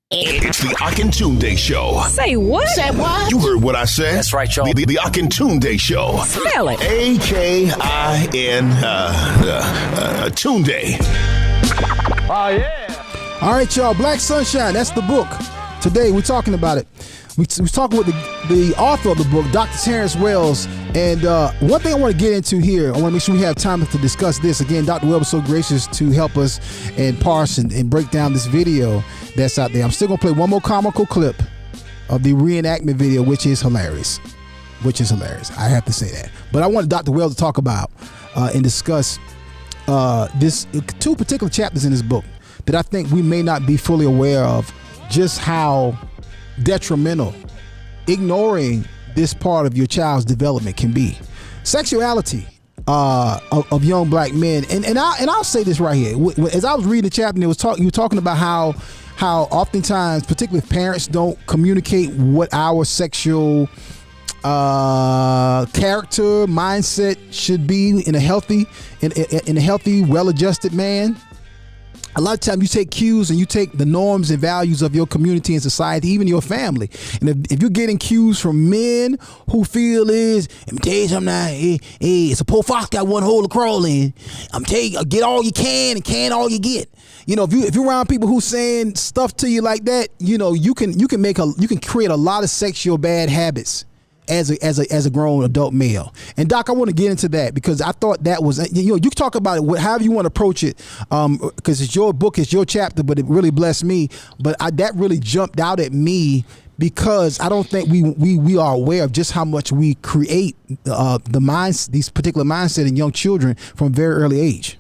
It's the Akintunde Show. Say what? Say what? You heard what I said. That's right, y'all. The Akintunde Show. Spell it. A-K-I-N Tunde. Oh, yeah. All right, y'all. Black Sunshine. That's the book. Today, we're talking about it. We're talking with the author of the book, Dr. Terrence Wells. And one thing I want to get into here, I want to make sure we have time to discuss this. Again, Dr. Wells was so gracious to help us and parse and break down this video that's out there. I'm still going to play one more comical clip of the reenactment video, which is hilarious. I have to say that. But I wanted Dr. Wells to talk about and discuss this two particular chapters in this book that I think we may not be fully aware of, just how detrimental ignoring this part of your child's development can be. Sexuality of young black men, and I'll say this right here. As I was reading the chapter, you were talking about how oftentimes, particularly parents, don't communicate what our sexual character mindset should be in a healthy, well-adjusted man. a lot of times you take cues and you take the norms and values of your community and society, even your family. And if you're getting cues from men who feel let me tell you something now, it's a poor fox got one hole to crawl in. I'm telling you, get all you can and can all you get. You know, if you're around people who saying stuff to you like that, you know, you can create a lot of sexual bad habits as a grown adult male. And Doc, I want to get into that because I thought that was, you know, you talk about it however you want to approach it, because it's your book, it's your chapter, but it really blessed me. But that really jumped out at me because I don't think we are aware of just how much we create these particular mindset in young children from a very early age.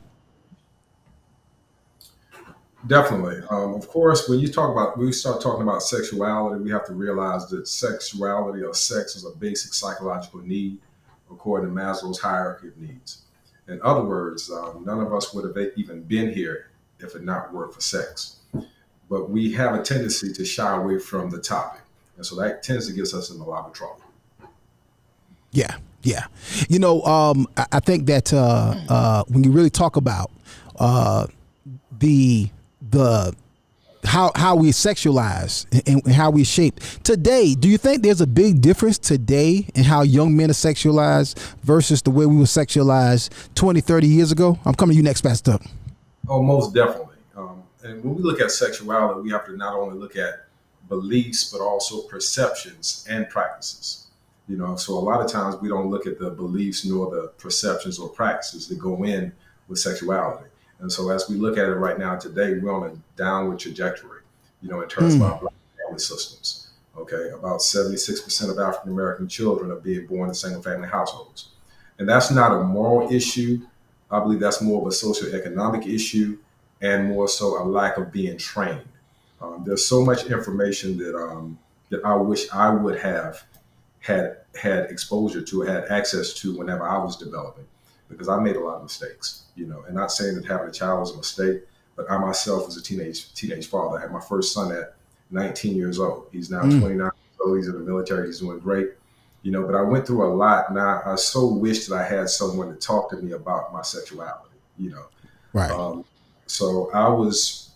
Definitely. Of course, when we start talking about sexuality, we have to realize that sexuality or sex is a basic psychological need according to Maslow's hierarchy of needs. In other words, none of us would have even been here if it not were for sex. But we have a tendency to shy away from the topic. And so that tends to get us in a lot of trouble. Yeah. You know, I think that when you really talk about how we sexualize and how we shape today, do you think there's a big difference today in how young men are sexualized versus the way we were sexualized 20, 30 years ago? I'm coming to you next, Pastor. Oh, most definitely. And when we look at sexuality, we have to not only look at beliefs, but also perceptions and practices. You know, so a lot of times we don't look at the beliefs nor the perceptions or practices that go in with sexuality. And so as we look at it right now today, we're on a downward trajectory, you know, in terms of our Black family systems. Okay, about 76% of African American children are being born in single family households. And that's not a moral issue. I believe that's more of a socioeconomic issue and more so a lack of being trained. There's so much information that I wish I would have had exposure to, had access to whenever I was developing, because I made a lot of mistakes. You know, and not saying that having a child was a mistake, but I myself was a teenage father. I had my first son at 19 years old. He's now 29 years old. He's in the military. He's doing great. You know, but I went through a lot. And I so wish that I had someone to talk to me about my sexuality, you know. Right. So I was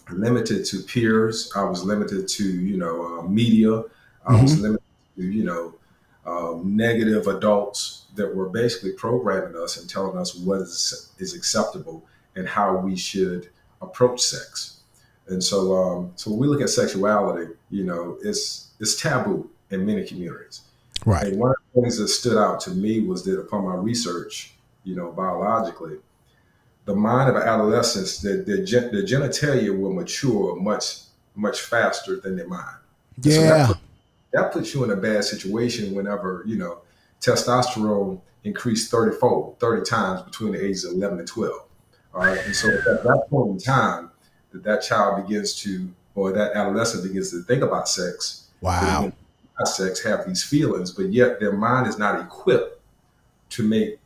limited to peers. I was limited to, you know, media. I was limited to, you know, negative adults that were basically programming us and telling us what is acceptable and how we should approach sex. And so when we look at sexuality, you know, it's taboo in many communities. Right. And one of the things that stood out to me was that upon my research, you know, biologically, the mind of adolescents, the genitalia will mature much faster than their mind. Yeah. So that puts you in a bad situation whenever, you know, testosterone increased 30 times between the ages of 11 and 12. All right. And so at that point in time, that child begins to, or that adolescent begins to think about sex. Wow. Have these feelings, but yet their mind is not equipped to make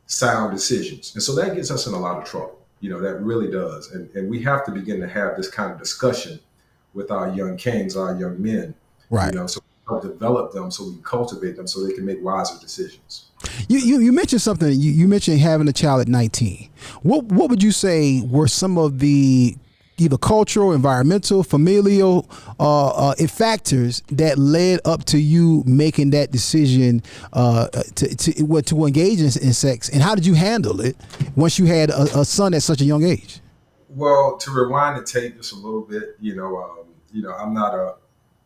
sound decisions. And so that gets us in a lot of trouble. You know, that really does. And we have to begin to have this kind of discussion with our young kings, our young men. Right. You know, so help develop them so we can cultivate them so they can make wiser decisions. You mentioned something. You mentioned having a child at 19. What would you say were some of the either cultural, environmental, familial factors that led up to you making that decision to engage in sex, and how did you handle it once you had a son at such a young age? Well, to rewind the tape just a little bit, I'm not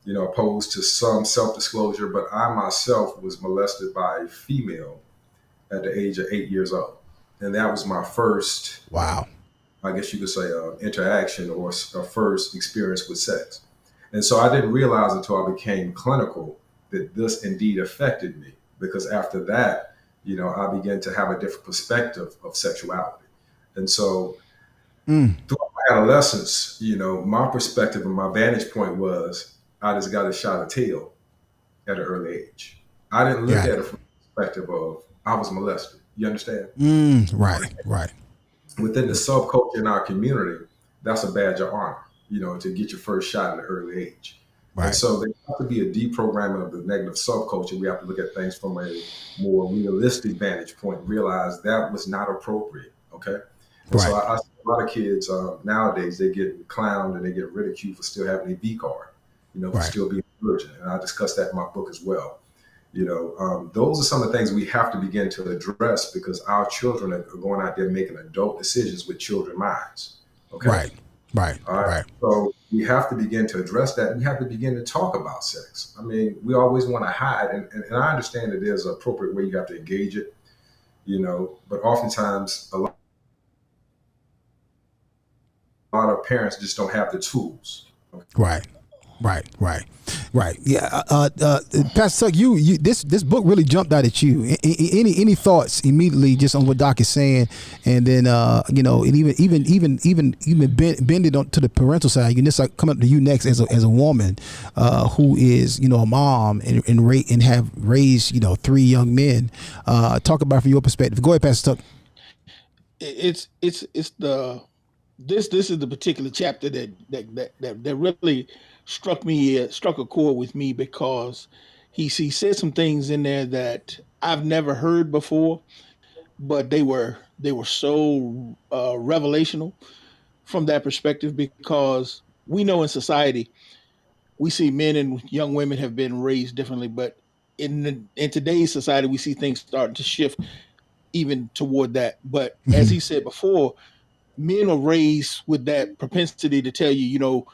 opposed to some self-disclosure, but I myself was molested by a female at the age of 8 years old. And that was my first, I guess you could say, interaction or a first experience with sex. And so I didn't realize until I became clinical that this indeed affected me, because after that, I began to have a different perspective of sexuality. And so throughout my adolescence, my perspective and my vantage point was, I just got a shot of tail at an early age. I didn't look at it from the perspective of I was molested. You understand? Right. Within the subculture in our community, that's a badge of honor, to get your first shot at an early age. Right. And so there has to be a deprogramming of the negative subculture. We have to look at things from a more realistic vantage point and realize that was not appropriate. Okay. And so I spent a lot of kids nowadays, they get clowned and they get ridiculed for still having a V card, for still being a virgin. And I discuss that in my book as well. Those are some of the things we have to begin to address because our children are going out there making adult decisions with children minds. Okay. Right. So we have to begin to address that. We have to begin to talk about sex. I mean, we always want to hide, and I understand that there's an appropriate way you have to engage it, but oftentimes a lot of parents just don't have the tools. Right. Yeah. Pastor Tuck, you this book really jumped out at you. Any thoughts immediately just on what Doc is saying, and then and even bend it on to the parental side. Unissa, come up to you next as a woman who is a mom and have raised 3 young men. Talk about from your perspective. Go ahead, Pastor Tuck. This is the particular chapter that really struck a chord with me because he said some things in there that I've never heard before, but they were so revelational from that perspective because we know in society we see men and young women have been raised differently, but in today's society we see things starting to shift even toward that. But as he said before, men are raised with that propensity to tell you,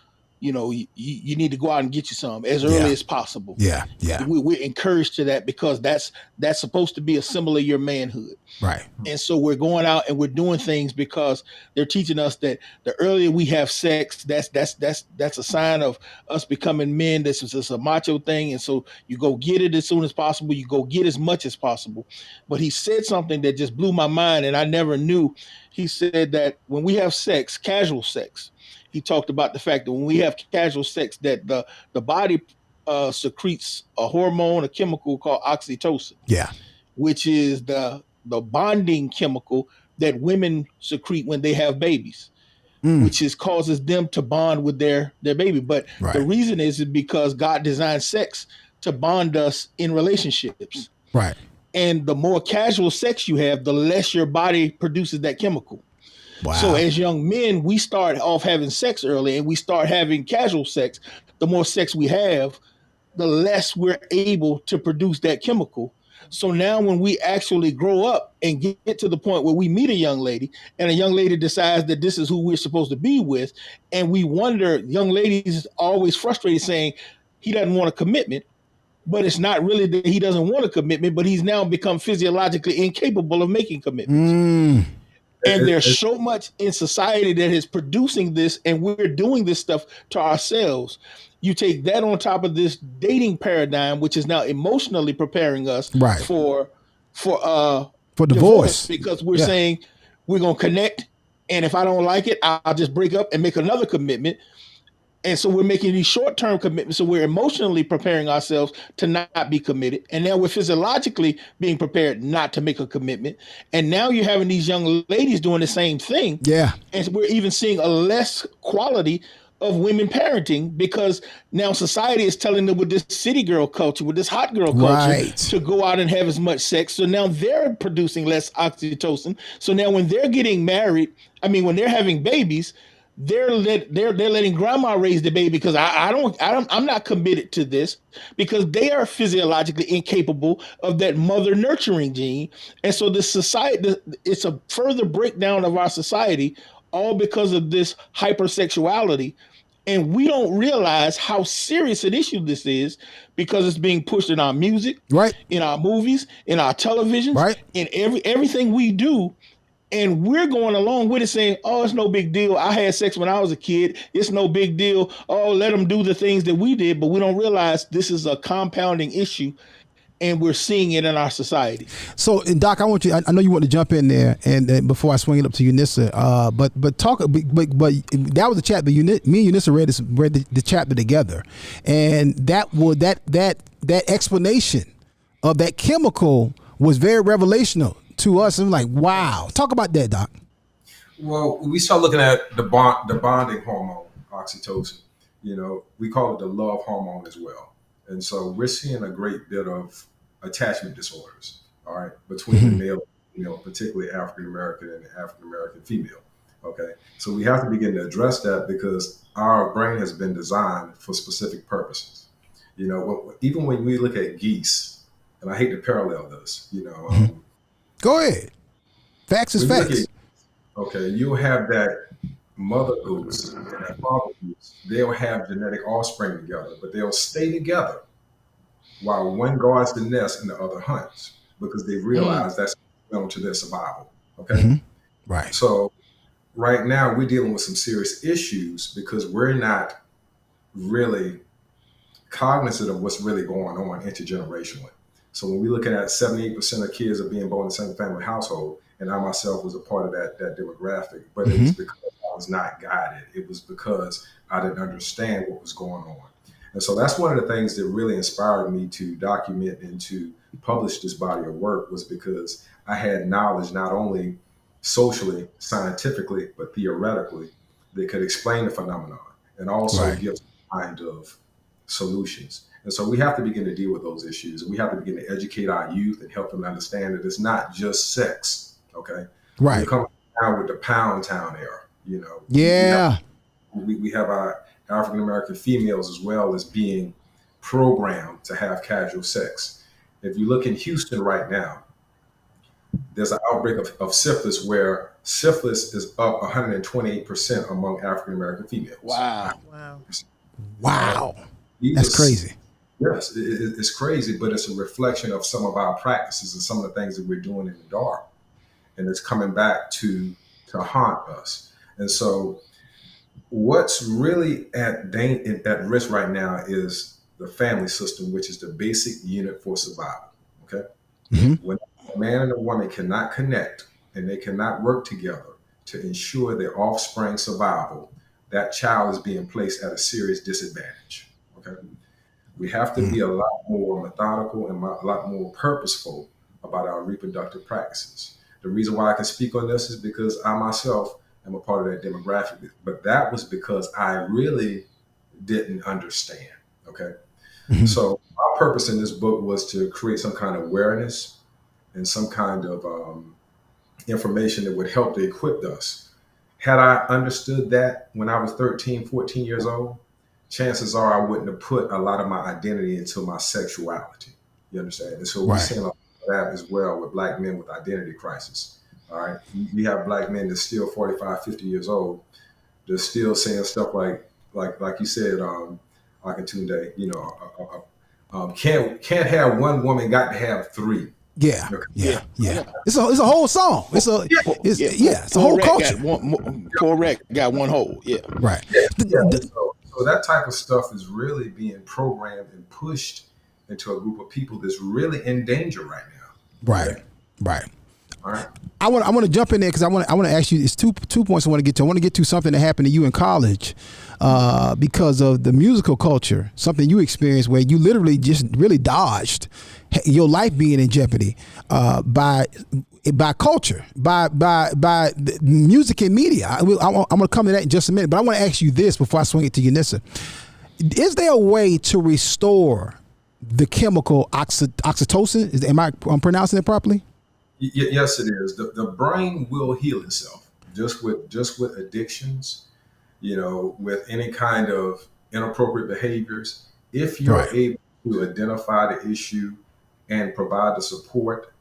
you need to go out and get you some as early as possible. Yeah. We're encouraged to that because that's supposed to be a symbol of your manhood. Right. And so we're going out and we're doing things because they're teaching us that the earlier we have sex, that's a sign of us becoming men. This is just a macho thing. And so you go get it as soon as possible. You go get as much as possible. But he said something that just blew my mind and I never knew. He said that when we have sex, casual sex, he talked about the fact that when we have casual sex, that the body secretes a hormone, a chemical called oxytocin. Yeah. Which is the bonding chemical that women secrete when they have babies, which causes them to bond with their baby. But the reason is because God designed sex to bond us in relationships. Right. And the more casual sex you have, the less your body produces that chemical. Wow. So as young men, we start off having sex early and we start having casual sex. The more sex we have, the less we're able to produce that chemical. So now when we actually grow up and get to the point where we meet a young lady and a young lady decides that this is who we're supposed to be with, and we wonder, young ladies always frustrated saying he doesn't want a commitment, but it's not really that he doesn't want a commitment, but he's now become physiologically incapable of making commitments. And there's so much in society that is producing this, and we're doing this stuff to ourselves. You take that on top of this dating paradigm, which is now emotionally preparing us for divorce, because we're saying we're going to connect. And if I don't like it, I'll just break up and make another commitment. And so we're making these short-term commitments. So we're emotionally preparing ourselves to not be committed. And now we're physiologically being prepared not to make a commitment. And now you're having these young ladies doing the same thing. Yeah. And we're even seeing a less quality of women parenting because now society is telling them with this city girl culture, with this hot girl culture, to go out and have as much sex. So now they're producing less oxytocin. So now when they're getting married, when they're having babies, they're letting grandma raise the baby because I'm not committed to this because they are physiologically incapable of that mother nurturing gene. And so the society, it's a further breakdown of our society, all because of this hypersexuality. And we don't realize how serious an issue this is because it's being pushed in our music, in our movies, in our televisions, in everything we do. And we're going along with it saying, oh, it's no big deal. I had sex when I was a kid. It's no big deal. Oh, let them do the things that we did. But we don't realize this is a compounding issue. And we're seeing it in our society. So, and Doc, I know you want to jump in there, and before I swing it up to Unissa, but that was the chapter. Me and Unissa read the chapter together, and that explanation of that chemical was very revelational to us. I'm like, wow. Talk about that, Doc. Well, we start looking at the bonding hormone, oxytocin. We call it the love hormone as well. And so we're seeing a great bit of attachment disorders, all right, between the male, particularly African American and the African American female, Okay, so we have to begin to address that because our brain has been designed for specific purposes. You know, even when we look at geese, and I hate to parallel this, you know, Go ahead. Facts is when you look facts. at, okay, you'll have that mother goose and that father goose. They'll have genetic offspring together, but they'll stay together while one guards the nest and the other hunts because they realize that's known to their survival. Okay, Right. so right now we're dealing with some serious issues because we're not really cognizant of what's really going on intergenerationally. So when we look at 78% of kids are being born in the same family household, and I myself was a part of that demographic, but it was because I was not guided. It was because I didn't understand what was going on. And so that's one of the things that really inspired me to document and to publish this body of work was because I had knowledge not only socially, scientifically, but theoretically that could explain the phenomenon and also give some kind of solutions. And so we have to begin to deal with those issues. And we have to begin to educate our youth and help them understand that it's not just sex. Okay. Right. We're coming down with the Pound Town era, you know. Yeah. We have our African American females as well as being programmed to have casual sex. If you look in Houston right now, there's an outbreak of syphilis where syphilis is up 128% among African American females. Wow. Wow. That's crazy. Yes, it's crazy, but it's a reflection of some of our practices and some of the things that we're doing in the dark. And it's coming back to haunt us. And so what's really at risk right now is the family system, which is the basic unit for survival. Okay. When a man and a woman cannot connect and they cannot work together to ensure their offspring survival, that child is being placed at a serious disadvantage. Okay. We have to be a lot more methodical and a lot more purposeful about our reproductive practices. The reason why I can speak on this is because I myself am a part of that demographic, but that was because I really didn't understand. Okay. So my purpose in this book was to create some kind of awareness and some kind of information that would help to equip us. Had I understood that when I was 13, 14 years old, chances are I wouldn't have put a lot of my identity into my sexuality. You understand? And so we're seeing a lot of that as well with black men with identity crisis. All right. We have black men that's still 45, 50 years old. They're still saying stuff like you said, Akintunde, you know, can't have one woman, got to have three. Yeah. It's a whole song. It's a whole culture. Got one whole. Yeah. Right. So that type of stuff is really being programmed and pushed into a group of people that's really in danger right now. Right. All right. I want to jump in there because I want to ask you. It's two points I want to get to. I want to get to something that happened to you in college because of the musical culture. Something you experienced where you literally just really dodged your life being in jeopardy by culture, by music and media. I'm going to come to that in just a minute, but I want to ask you this before I swing it to you, Nissa. Is there a way to restore the chemical oxytocin? I'm pronouncing it properly? Yes, it is. The brain will heal itself just with addictions, you know, with any kind of inappropriate behaviors. If you're able to identify the issue and provide the support,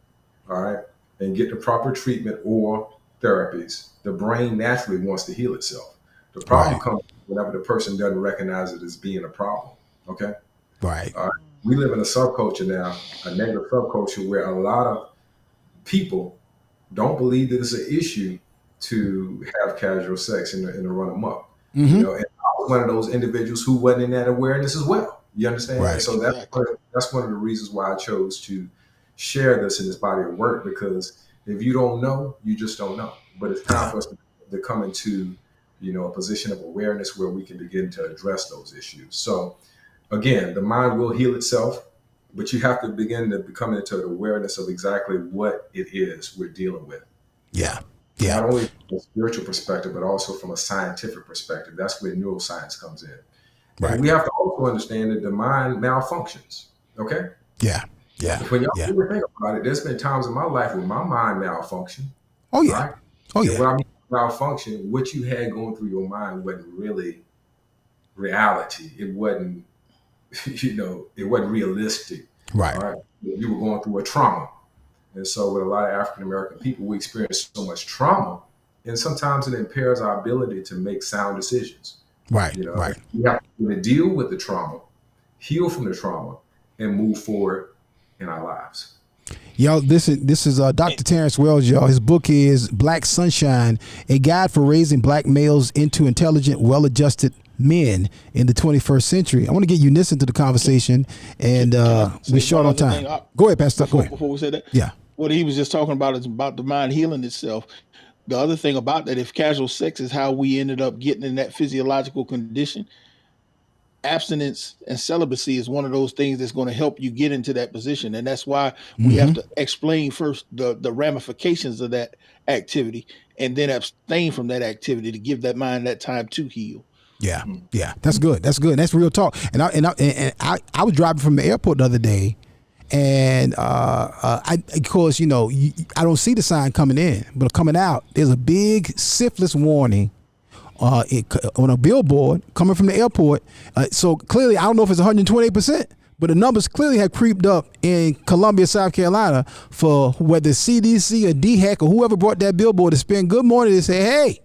all right, and get the proper treatment or therapies, the brain naturally wants to heal itself. The problem comes whenever the person doesn't recognize it as being a problem. Okay. Right. All right. We live in a subculture now, a negative subculture where a lot of people don't believe that it's an issue to have casual sex and to run amok. You know, and I was one of those individuals who wasn't in that awareness as well. You understand? Right. So that's one of the reasons why I chose to share this in this body of work, because if you don't know, you just don't know. But it's time for us to come into, you know, a position of awareness where we can begin to address those issues. So again, the mind will heal itself, but you have to begin to become into the awareness of exactly what it is we're dealing with. Yeah. Not only from a spiritual perspective, but also from a scientific perspective. That's where neuroscience comes in. Right. And we have to also understand that the mind malfunctions. Okay? Yeah. When y'all really think about it, there's been times in my life where my mind malfunctioned. Oh, yeah. Right? Oh, yeah. What I mean malfunction, what you had going through your mind wasn't really reality. It wasn't, it wasn't realistic. Right. All right. You were going through a trauma. And so with a lot of African American people, we experience so much trauma, and sometimes it impairs our ability to make sound decisions. Right. Right. We have to deal with the trauma, heal from the trauma, and move forward in our lives. Y'all, this is Dr. Terrence Wells, y'all. His book is Black Sunshine, A Guide for Raising Black Males into Intelligent, Well-Adjusted Men in the 21st Century. I want to get Eunice into the conversation, and we're short on time. Go ahead, Pastor. Go ahead. Before we say that, yeah. What he was just talking about is about the mind healing itself. The other thing about that, if casual sex is how we ended up getting in that physiological condition, abstinence and celibacy is one of those things that's going to help you get into that position. And that's why we have to explain first the ramifications of that activity, and then abstain from that activity to give that mind that time to heal. Yeah. Yeah. That's good. That's good. That's real talk. And I was driving from the airport the other day, and of course, I don't see the sign coming in, but coming out, there's a big syphilis warning on a billboard coming from the airport. So clearly, I don't know if it's 128%, but the numbers clearly have creeped up in Columbia, South Carolina, for whether CDC or DHEC or whoever brought that billboard to spend good morning to say, hey,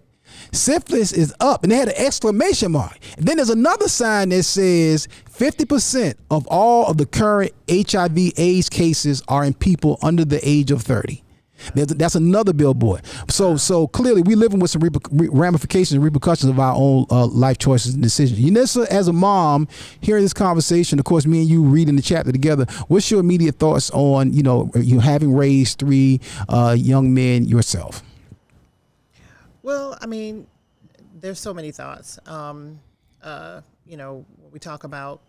syphilis is up, and they had an exclamation mark. And then there's another sign that says 50% of all of the current HIV/AIDS cases are in people under the age of 30. That's another billboard. So clearly we're living with some ramifications and repercussions of our own life choices and decisions. Unissa, as a mom, hearing this conversation, of course, me and you reading the chapter together, what's your immediate thoughts on, you having raised 3 young men yourself? Well, I mean, there's so many thoughts. When we talk about,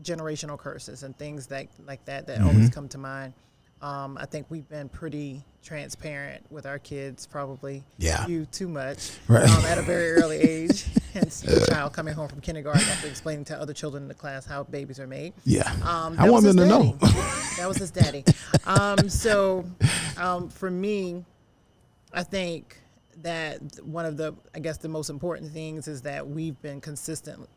generational curses and things like that always come to mind. I think we've been pretty transparent with our kids, probably you too much, right. At a very early age. Hence, a child coming home from kindergarten after explaining to other children in the class how babies are made. Yeah, I want them to know. That was his daddy. For me, I think that one of the most important things is that we've been consistent.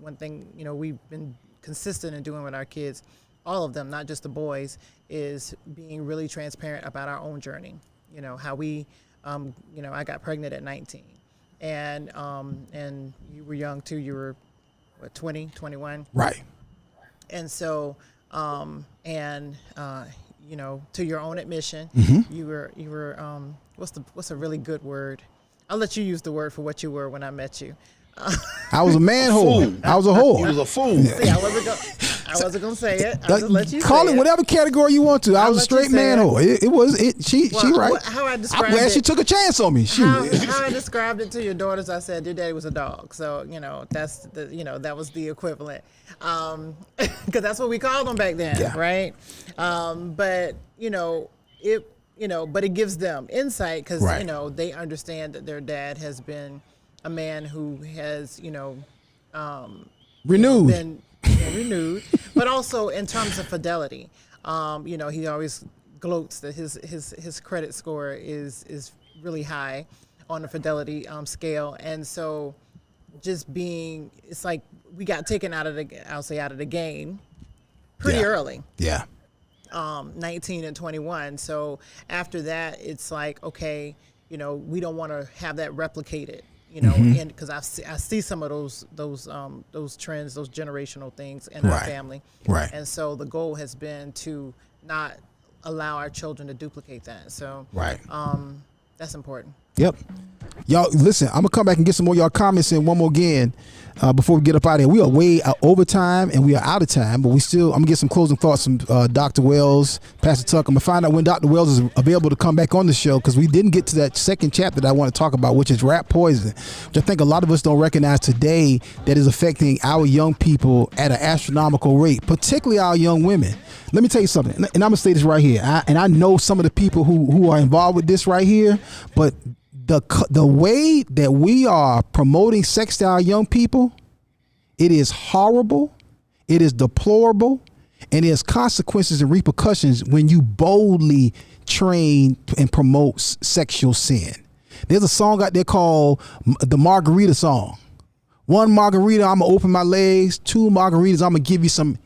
One thing, we've been consistent in doing with our kids, all of them, not just the boys, is being really transparent about our own journey. How we, I got pregnant at 19, and you were young too. You were, 20, 21? Right. And so, to your own admission, you were, what's a really good word? I'll let you use the word for what you were when I met you. I was a manhole. I was a whole. He was a fool. See, I wasn't gonna say it. I'll just let you call say it whatever category you want to. I was a straight manhole. She right. How I described I'm glad it, she took a chance on me. How I described it to your daughters, I said your daddy was a dog. So that's that was the equivalent, because that's what we called them back then, right? But but it gives them insight because they understand that their dad has been a man who has renewed, renewed, but also in terms of fidelity. He always gloats that his credit score is really high on the fidelity scale, and so it's like we got taken out of the game pretty early. Yeah. 19 and 21. So after that, it's like, okay, we don't want to have that replicated. And because I see some of those trends, those generational things in our family, right? And so the goal has been to not allow our children to duplicate that. So that's important. Yep. Y'all, listen, I'm gonna come back and get some more y'all comments in one more again before we get up out of here. We are way over time and we are out of time, but I'm gonna get some closing thoughts from Dr. Wells, Pastor Tuck. I'm gonna find out when Dr. Wells is available to come back on the show, because we didn't get to that second chapter that I want to talk about, which is rat poison, which I think a lot of us don't recognize today, that is affecting our young people at an astronomical rate, particularly our young women. Let me tell you something, and I'm gonna say this right here, and I know some of the people who are involved with this right here, but the way that we are promoting sex to our young people, it is horrible, it is deplorable, And there's consequences and repercussions when you boldly train and promote sexual sin. There's a song out there called the Margarita song. 1 margarita, I'm gonna open my legs. 2 margaritas, I'm gonna give you some.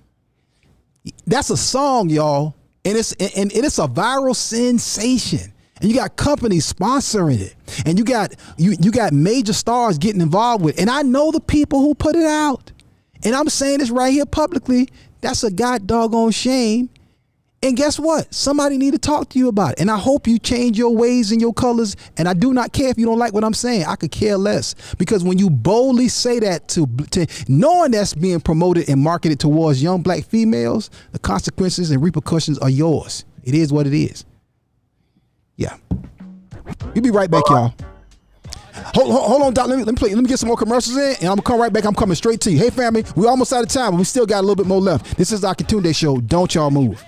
That's a song, y'all. And it's a viral sensation. And you got companies sponsoring it. And you got major stars getting involved with it. And I know the people who put it out. And I'm saying this right here publicly. That's a god doggone shame. And guess what? Somebody need to talk to you about it. And I hope you change your ways and your colors. And I do not care if you don't like what I'm saying. I could care less. Because when you boldly say that to knowing that's being promoted and marketed towards young black females, the consequences and repercussions are yours. It is what it is. Yeah. We'll be right back, y'all. Hold on, Doc. Let me get some more commercials in, and I'm gonna come right back. I'm coming straight to you. Hey, family, we're almost out of time, but we still got a little bit more left. This is the Akintunde Show. Don't y'all move.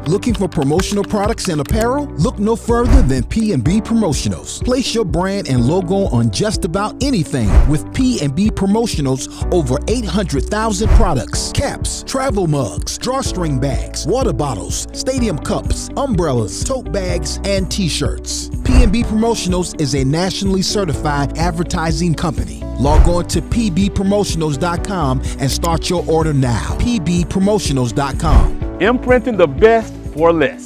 Looking for promotional products and apparel? Look no further than P&B Promotionals. Place your brand and logo on just about anything with P&B Promotionals. Over 800,000 products, caps, travel mugs, drawstring bags, water bottles, stadium cups, umbrellas, tote bags, and t-shirts. P&B Promotionals is a nationally certified advertising company. Log on to pbpromotionals.com and start your order now. pbpromotionals.com. Imprinting the best for less.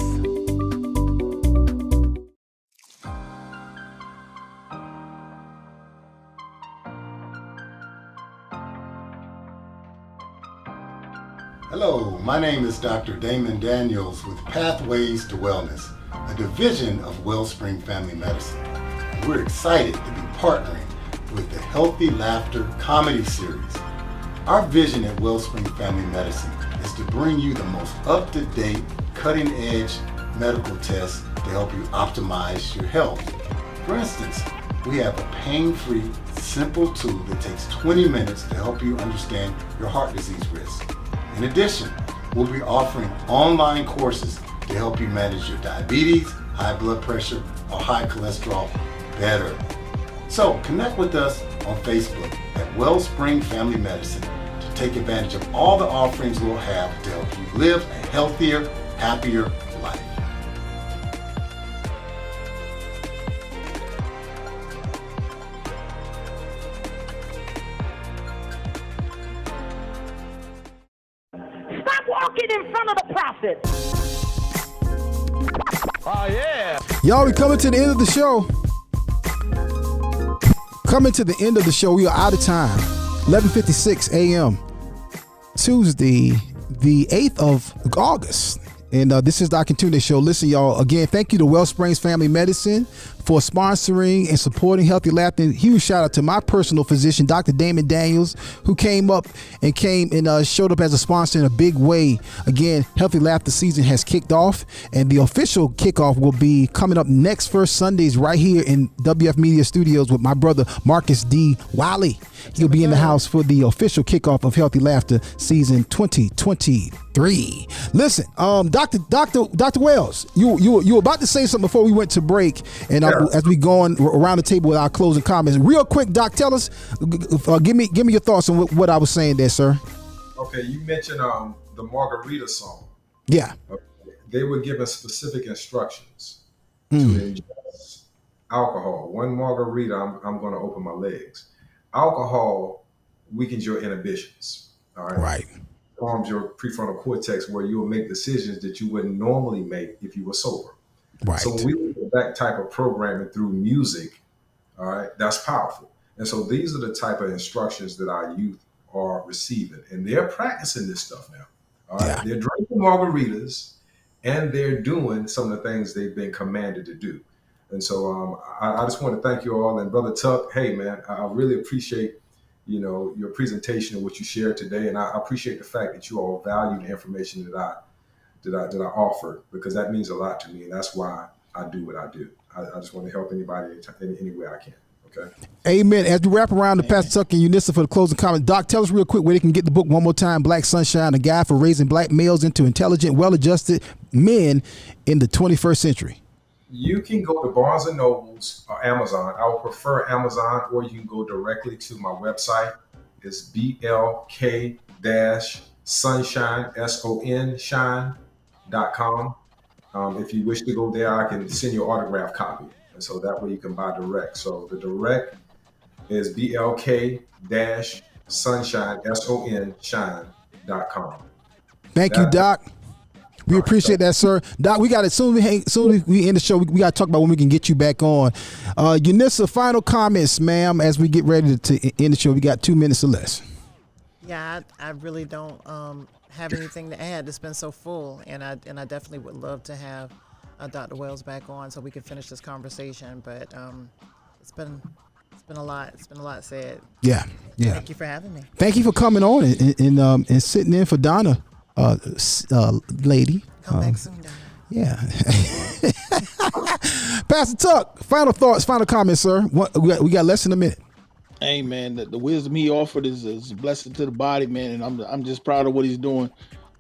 Hello, my name is Dr. Damon Daniels with Pathways to Wellness, a division of Wellspring Family Medicine. We're excited to be partnering with the Healthy Laughter comedy series. Our vision at Wellspring Family Medicine is to bring you the most up-to-date, cutting-edge medical tests to help you optimize your health. For instance, we have a pain-free, simple tool that takes 20 minutes to help you understand your heart disease risk. In addition, we'll be offering online courses to help you manage your diabetes, high blood pressure, or high cholesterol better. So connect with us on Facebook at Wellspring Family Medicine to take advantage of all the offerings we'll have to help you live a healthier, happier life. Stop walking in front of the prophet. Oh, yeah. Y'all, we coming to the end of the show. Coming to the end of the show. We are out of time. 11:56 a.m. Tuesday, the 8th of August. And this is the Akintunde Show. Listen, y'all, again, thank you to Wellsprings Family Medicine for sponsoring and supporting Healthy Laughter. Huge shout out to my personal physician, Dr. Damon Daniels, who came and showed up as a sponsor in a big way. Again, Healthy Laughter season has kicked off, and the official kickoff will be coming up next first Sundays right here in WF Media Studios with my brother Marcus D. Wiley. He'll be in the house for the official kickoff of Healthy Laughter season 2023. Listen, Dr. Wells, you were about to say something before we went to break, and as we go on around the table with our closing comments, real quick, Doc, tell us, give me your thoughts on what I was saying there, sir. Okay, you mentioned the Margarita song. Yeah. Okay. They were given specific instructions to ingest alcohol. 1 margarita, I'm going to open my legs. Alcohol weakens your inhibitions. All right. Right. Forms your prefrontal cortex where you will make decisions that you wouldn't normally make if you were sober. Right. So when we do that type of programming through music, all right, that's powerful. And so these are the type of instructions that our youth are receiving, and they're practicing this stuff now. All right. Yeah. They're drinking margaritas and they're doing some of the things they've been commanded to do. And so I just want to thank you all. And Brother Tuck, hey, man, I really appreciate, your presentation and what you shared today. And I appreciate the fact that you all value the information that I offer, because that means a lot to me. And that's why I do what I do. I just want to help anybody in any way I can. Okay. Amen. As we wrap around the Pastor Tuck and Unissa for the closing comment, Doc, tell us real quick where they can get the book one more time, Black Sunshine, a guide for raising black males into intelligent, well-adjusted men in the 21st century. You can go to Barnes & Nobles or Amazon. I would prefer Amazon, or you can go directly to my website. It's blk-unissa.com. Sunshine, SON, shine.com. If you wish to go there, I can send you an autograph copy. And so that way you can buy direct. So the direct is BLK-sunshine, SON, shine.com. Thank you, Doc. We appreciate that, sir. Doc, we got it. Soon as we end the show, we got to talk about when we can get you back on. Unissa, final comments, ma'am, as we get ready to end the show. We got 2 minutes or less. Yeah, I really don't have anything to add. It's been so full, and I definitely would love to have Dr. Wells back on so we can finish this conversation. But it's been a lot. It's been a lot said. Yeah. Thank you for having me. Thank you for coming on and sitting in for Donna. Lady. Come back soon, Donna. Yeah. Pastor Tuck, final thoughts, final comments, sir. We got less than a minute. Hey man, the wisdom he offered is a blessing to the body, man, and I'm just proud of what he's doing.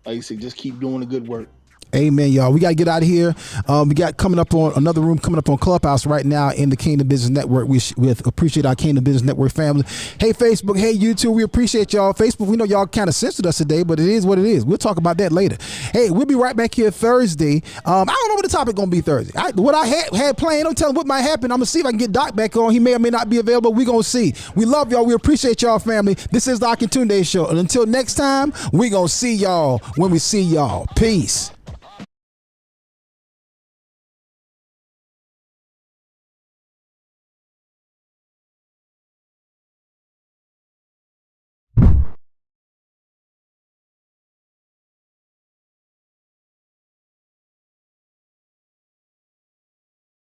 Like you said, just keep doing the good work. Amen, y'all. We got to get out of here. We got coming up on another room coming up on Clubhouse right now in the Kingdom Business Network. We appreciate our Kingdom Business Network family. Hey, Facebook. Hey, YouTube. We appreciate y'all. Facebook, we know y'all kind of censored us today, but it is what it is. We'll talk about that later. Hey, we'll be right back here Thursday. I don't know what the topic going to be Thursday. What I had planned, I'm telling what might happen. I'm going to see if I can get Doc back on. He may or may not be available. We're going to see. We love y'all. We appreciate y'all, family. This is the Akintunde Show. And until next time, we're going to see y'all when we see y'all. Peace.